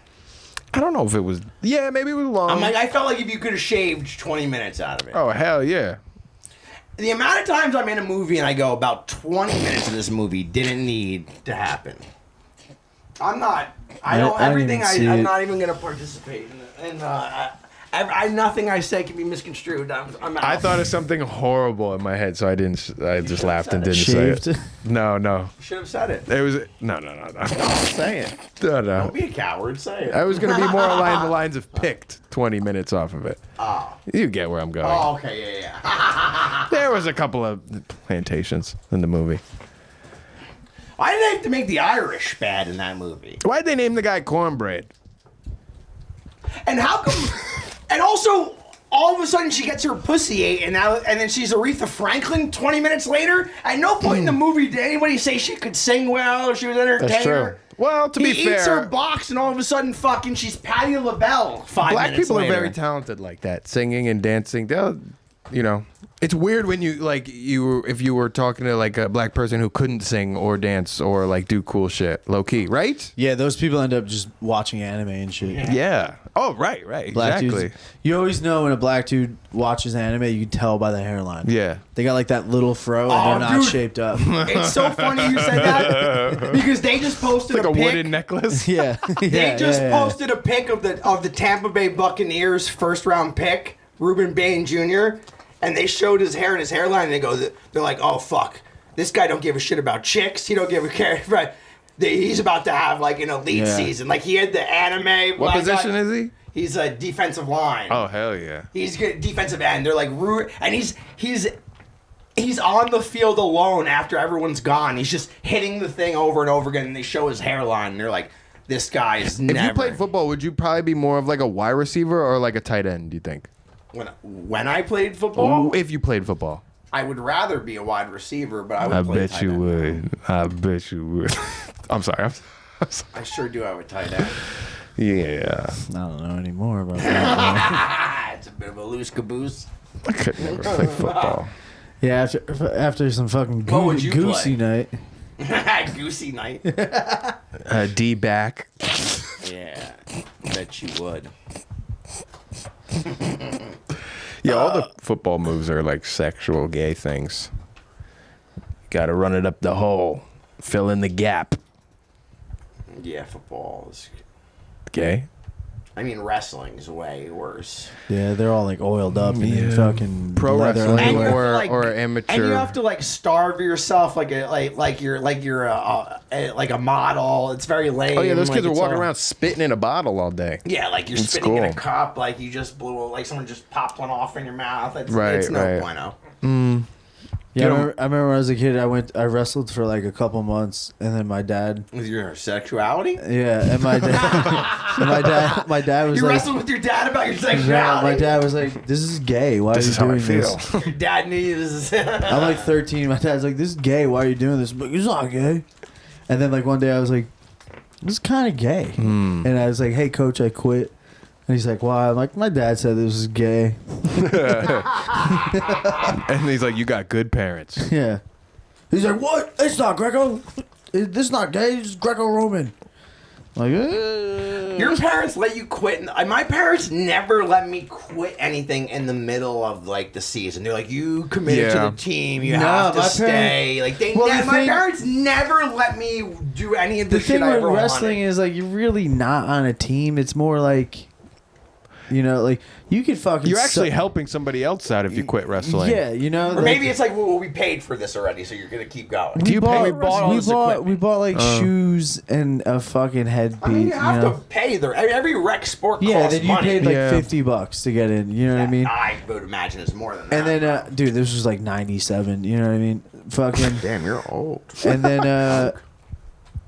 S3: I don't know if it was. Yeah, maybe it was long.
S4: I'm like, I felt like if you could have shaved 20 minutes out of it.
S3: Oh hell yeah.
S4: The amount of times I'm in a movie and I go, about 20 minutes of this movie didn't need to happen. I'm not. I don't.
S2: I didn't
S4: Everything.
S2: even see
S4: I'm
S2: it.
S4: not even gonna participate in. Nothing I say can be misconstrued. I'm out.
S3: I thought of something horrible in my head, so I didn't. I just laughed and didn't say
S2: Shaved.
S3: it. No.
S4: You should have said it.
S3: It was no.
S4: Say it.
S3: No.
S4: Don't be a coward. Say it.
S3: I was gonna be more along the lines of picked 20 minutes off of it.
S4: Oh.
S3: You get where I'm going.
S4: Oh, okay, yeah.
S3: There was a couple of plantations in the movie.
S4: Why did they have to make the Irish bad in that movie?
S3: Why'd they name the guy Cornbread?
S4: And how come? And also, all of a sudden, she gets her pussy ate, and then she's Aretha Franklin 20 minutes later. At no point in the movie did anybody say she could sing well or she was entertaining.
S3: That's true. Well, to be
S4: He
S3: fair,
S4: eats her box, and all of a sudden, fucking, she's Patti LaBelle 5
S3: black
S4: minutes
S3: people
S4: later.
S3: are very talented like that, singing and dancing. They'll, it's weird when if you were talking to like a black person who couldn't sing or dance or like do cool shit, low key, right?
S2: Yeah, those people end up just watching anime and shit.
S3: Yeah. Oh, right,
S2: Black
S3: exactly.
S2: dudes. You always know when a black dude watches anime, you can tell by the hairline.
S3: Yeah.
S2: They got like that little fro and they're not
S4: dude.
S2: shaped up.
S4: It's so funny you said that because they just posted
S3: Like a
S4: pic.
S3: wooden necklace.
S2: Yeah.
S4: They just posted a pic of the Tampa Bay Buccaneers first round pick, Ruben Bain Jr., and they showed his hair and his hairline, and they're like, oh fuck, this guy don't give a shit about chicks. He don't give a care. Right? He's about to have like an elite season. Like he had the anime.
S3: What position is he?
S4: He's a defensive line.
S3: Oh hell yeah.
S4: He's good defensive end. They're like, and he's on the field alone after everyone's gone. He's just hitting the thing over and over again, and they show his hairline, and they're like, this guy is never.
S3: If you played football, would you probably be more of like a wide receiver or like a tight end? Do you think?
S4: When I played football,
S3: If you played football,
S4: I would rather be a wide receiver, but I would play tight end.
S3: would. I bet you would. I'm sorry. I'm sorry.
S4: I sure do have a tight end.
S3: Yeah.
S2: I don't know anymore about that.
S4: It's a bit of a loose caboose.
S3: I could never play football.
S2: Yeah, after some fucking
S4: What would you
S2: goosey
S4: play?
S2: night.
S4: Goosey night.
S3: D back.
S4: Yeah, bet you would.
S3: Yeah, all the football moves are like sexual gay things. Got to run it up the hole, fill in the gap.
S4: Yeah, football is.
S3: Gay?
S4: I mean, wrestling's way worse.
S2: Yeah, they're all like oiled up in fucking
S3: Pro
S2: leather
S3: wrestling
S2: underwear.
S3: or amateur.
S4: And you have to like starve yourself like you're a model. It's very lame.
S3: Oh yeah, those kids
S4: like,
S3: are
S4: it's
S3: walking
S4: all-
S3: around spitting in a bottle all day.
S4: Yeah, like you're
S3: in
S4: spitting in a
S3: school.
S4: cup, like you just like someone just popped one off in your mouth. It's
S3: Right,
S4: no
S3: right.
S4: bueno.
S2: Yeah,
S3: You
S2: I remember when I was a kid, I wrestled for like a couple months, and then my dad.
S4: With your sexuality?
S2: Yeah, and my dad, my dad was
S4: You
S2: like,
S4: wrestled with your dad about your
S2: yeah,
S4: sexuality?
S2: my dad was like, "This is gay. Why
S3: This
S2: are
S3: is
S2: you
S3: how I
S2: doing
S3: feel.
S2: this?"
S4: Your dad needs.
S2: I'm like 13. My dad's like, "This is gay. Why are you doing this?" I'm like, "It's not gay." And then like one day I was like, "This is kind of gay," and I was like, "Hey, coach, I quit." And he's like, "Why?" I'm like, "My dad said this was gay."
S3: And he's like, "You got good parents."
S2: Yeah. He's like, "What? It's not Greco. This is not gay. It's Greco-Roman." Like,
S4: Your parents let you quit. My parents never let me quit anything in the middle of like the season. They're like, "You committed
S3: Yeah.
S4: to the team. You
S2: No,
S4: have to
S2: my
S4: stay." Like they,
S2: Well, the
S4: my
S2: thing-
S4: parents never let me do any of the,
S2: the
S4: shit
S2: thing
S4: I
S2: with
S4: ever
S2: wrestling
S4: wanted.
S2: is like you're really not on a team. It's more like, like you could fucking.
S3: You're actually
S2: suck-
S3: helping somebody else out if you quit wrestling.
S2: Yeah,
S4: Or maybe it's like, well, we paid for this already, so you're gonna keep going.
S3: Do you pay
S2: we
S3: for
S2: bought,
S4: all
S2: we
S4: this
S2: bought,
S4: equipment?
S2: we bought like shoes and a fucking headpiece.
S4: I mean, you have
S2: know?
S4: to pay. Every rec sport
S2: Yeah,
S4: costs
S2: then you
S4: money.
S2: paid like
S3: Yeah.
S2: $50 to get in. You know what I mean?
S4: I would imagine it's more than that.
S2: And then, dude, this was like '97. You know what I mean? Fucking.
S4: damn, you're old.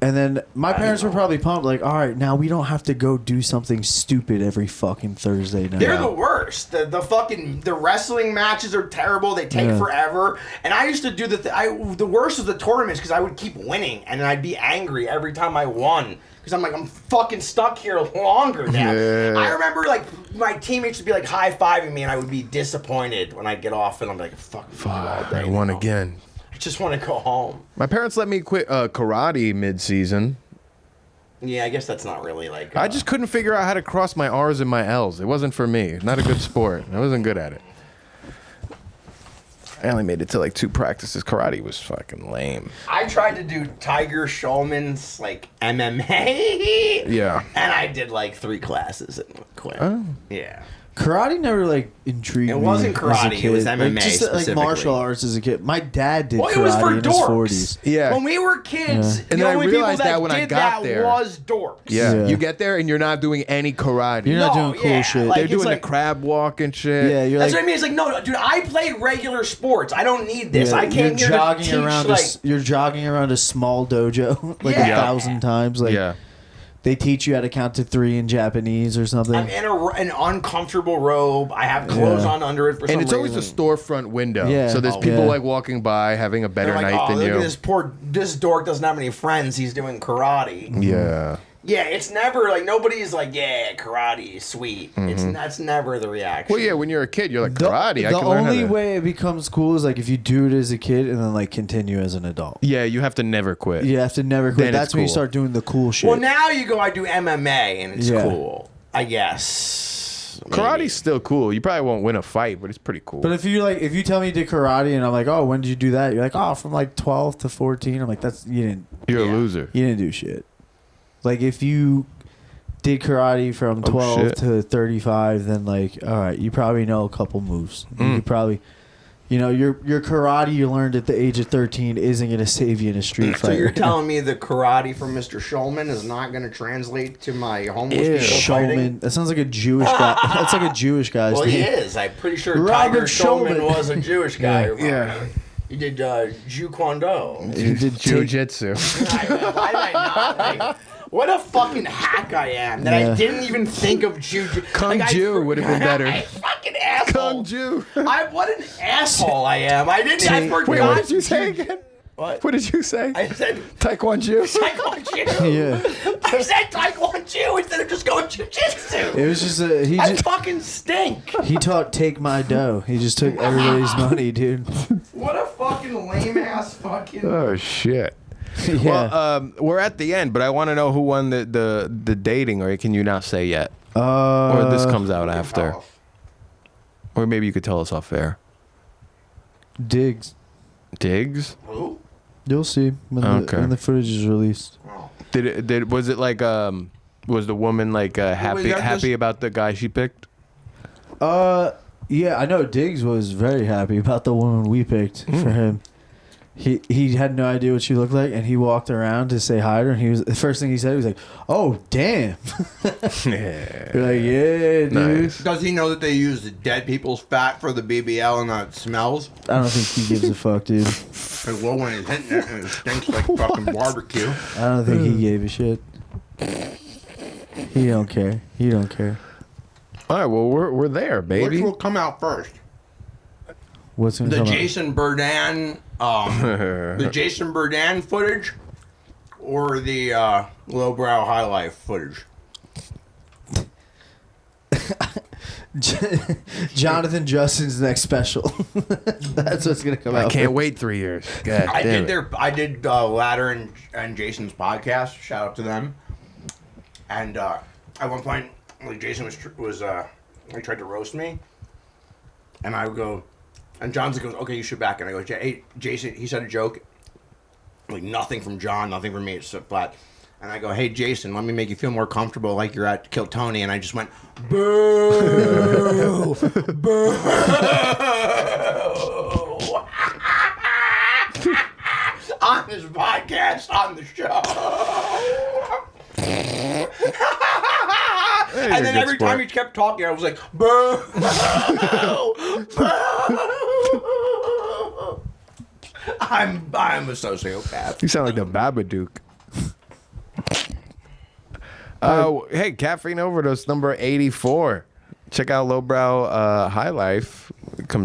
S2: And then my parents were probably pumped, like, all right, now we don't have to go do something stupid every fucking Thursday night.
S4: They're the worst. The wrestling matches are terrible. They take forever. And I used to do the worst was the tournaments because I would keep winning and then I'd be angry every time I won because I'm like, I'm fucking stuck here longer now.
S3: Yeah.
S4: I remember like my teammates would be like high fiving me and I would be disappointed when I'd get off and I'm like, fuck,
S3: I won again.
S4: I just want to go home.
S3: My parents let me quit karate mid-season.
S4: Yeah, I guess that's not really like.
S3: I just couldn't figure out how to cross my R's and my L's. It wasn't for me. Not a good sport. I wasn't good at it. I only made it to like 2 practices. Karate was fucking lame.
S4: I tried to do Tiger Schulman's like MMA.
S3: Yeah.
S4: And I did like 3 classes and quit.
S3: Oh.
S4: Yeah.
S2: Karate never like intrigued me.
S4: It wasn't
S2: as a
S4: karate,
S2: kid.
S4: it was MMA
S2: Like, just like
S4: specifically.
S2: martial arts as a kid. My dad did
S4: Well, it was for
S2: karate in his
S4: dorks.
S2: 40s.
S3: Yeah.
S4: When we were kids,
S3: And
S4: the
S3: then I
S4: only people
S3: realized that when I
S4: did
S3: got
S4: that
S3: there.
S4: was dorks.
S3: Yeah.
S2: Yeah.
S3: You get there and you're not doing any karate.
S2: You're not
S4: No,
S2: doing cool
S4: yeah,
S2: shit.
S4: like-
S3: They're
S4: it's
S3: doing
S4: like-
S3: the crab walk and shit.
S2: Yeah, you're
S4: That's
S2: like
S4: what I mean. It's like, no, dude, I played regular sports. I don't need this.
S2: yeah,
S4: I can't
S2: you're
S4: here
S2: jogging
S4: to teach,
S2: around.
S4: like,
S2: You're jogging around a small dojo like
S4: Yeah.
S2: 1,000 times. Like
S3: Yeah.
S2: they teach you how to count to 3 in Japanese or something.
S4: I'm in an uncomfortable robe. I have clothes
S2: Yeah.
S4: on under it for some
S3: And it's
S4: reason.
S3: always a storefront window.
S2: Yeah.
S3: So there's
S2: Oh,
S3: people
S2: yeah.
S3: like walking by having a better
S4: They're like,
S3: night
S4: oh,
S3: than
S4: look
S3: you.
S4: at this dork doesn't have any friends. He's doing karate.
S3: Yeah.
S4: Yeah, it's never like nobody's like, yeah, karate, sweet. That's never the reaction.
S3: Well, yeah, when you're a kid, you're like, karate. I
S2: the
S3: can learn how
S2: only
S3: to.
S2: way it becomes cool is like if you do it as a kid and then like continue as an adult.
S3: Yeah, you have to never quit.
S2: You have to never quit.
S3: Then
S2: That's
S3: it's
S2: when you
S3: cool.
S2: start doing the cool shit.
S4: Well, now you go. I do MMA and it's
S2: Yeah.
S4: cool. I guess maybe.
S3: Karate's still cool. You probably won't win a fight, but it's pretty cool.
S2: But if you tell me you did karate and I'm like, oh, when did you do that? You're like, oh, from like 12 to 14. I'm like, you
S3: you're
S4: Yeah.
S3: a loser.
S2: didn't do shit. Like if you did karate from 12
S3: shit.
S2: to 35, then like, all right, you probably know a couple moves. You probably, your karate you learned at the age of 13 isn't gonna save you in a street fight.
S4: So you're telling me the karate from Mr. Shulman is not going to translate to my homeless
S3: Ew.
S4: people fighting?
S2: Shulman. That sounds like a Jewish guy. That's like a Jewish guy's
S4: Well, he
S2: name.
S4: is. I'm pretty sure
S2: Robert
S4: Tiger Shulman
S2: Shulman.
S4: was a Jewish guy.
S3: Yeah.
S4: He did Jew Kwon-Do.
S2: He did take-
S3: Jiu-jitsu.
S4: Why did I not? Like, what a fucking hack I am that I
S2: Yeah.
S4: didn't even think of Jew.
S3: Kung Jew would have been better.
S4: I fucking asshole.
S3: Kung Jew.
S4: What an asshole I am. I didn't. I forgot.
S3: Wait, what did you say again?
S4: What?
S3: What did you say?
S4: I said
S3: Taekwondo.
S4: Taekwondo.
S2: Yeah.
S4: I said Taekwondo instead of just going jujitsu.
S2: It was just a
S4: I fucking stink.
S2: he taught take my dough. He just took everybody's money, dude.
S4: What a fucking lame ass fucking.
S3: Oh shit.
S2: Yeah.
S3: Well, we're at the end, but I want to know who won the dating, or can you not say yet? Or this comes out after, or maybe you could tell us off air.
S2: Diggs.
S3: Diggs.
S4: Who?
S2: You'll see when,
S3: Okay.
S2: when the footage is released.
S4: Oh.
S3: Was it like was the woman like happy
S4: that
S3: happy
S4: just-
S3: about the guy she picked?
S2: Yeah, I know Diggs was very happy about the woman we picked for him. He had no idea what she looked like, and he walked around to say hi to her. And the first thing he said was like, "Oh, damn!"
S3: Yeah.
S2: You're like, "Yeah, dude."
S3: Nice.
S4: Does he know that they use the dead people's fat for the BBL and it smells?
S2: I don't think he gives a fuck, dude.
S4: Because well, when he's hitting it and it stinks like fucking barbecue.
S2: I don't think he gave a shit. He don't care. He don't care.
S3: All right, well we're there,
S4: Which
S3: baby.
S4: will come out first?
S2: What's gonna
S4: The
S2: come out?
S4: Jason Bourdain, the Jason Bourdain footage, or the lowbrow high life footage?
S2: Jonathan Justin's next special. That's what's gonna come out.
S3: I can't
S2: first.
S3: wait 3 years. God
S4: I
S3: damn
S4: did
S3: it.
S4: I did Ladder and Jason's podcast. Shout out to them. And at one point, like Jason was he tried to roast me, and I would go, and Johnson goes, "Okay, you shoot back." And I go, "Hey, Jason," he said a joke, like nothing from John, nothing from me. It's so flat. And I go, "Hey, Jason, let me make you feel more comfortable, like you're at Kill Tony." And I just went, "Boo, boo." On his podcast, on the show. And then every time he kept talking, I was like, boo, boo. I'm a sociopath.
S3: You sound like the Babadook. Hey, Caffeine Overdose number 84. Check out Lowbrow High Life.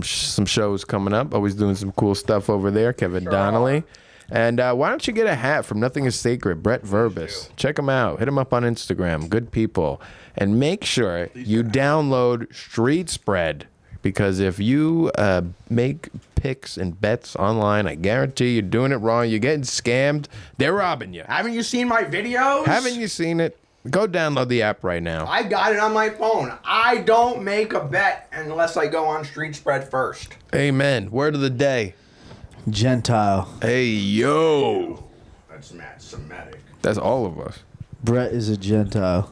S3: Some shows coming up. Always doing some cool stuff over there. Kevin Donnelly. And why don't you get a hat from Nothing Is Sacred, Brett Verbis. Check him out. Hit him up on Instagram. Good people. And make sure you download Street Spread. Because if you make picks and bets online, I guarantee you're doing it wrong. You're getting scammed. They're robbing you.
S4: Haven't you seen my videos?
S3: Haven't you seen it? Go download the app right now.
S4: I got it on my phone. I don't make a bet unless I go on Street Spread first.
S3: Amen. Word of the day.
S2: Gentile.
S3: Hey, yo.
S4: That's mad Semitic.
S3: That's all of us.
S2: Brett is a Gentile.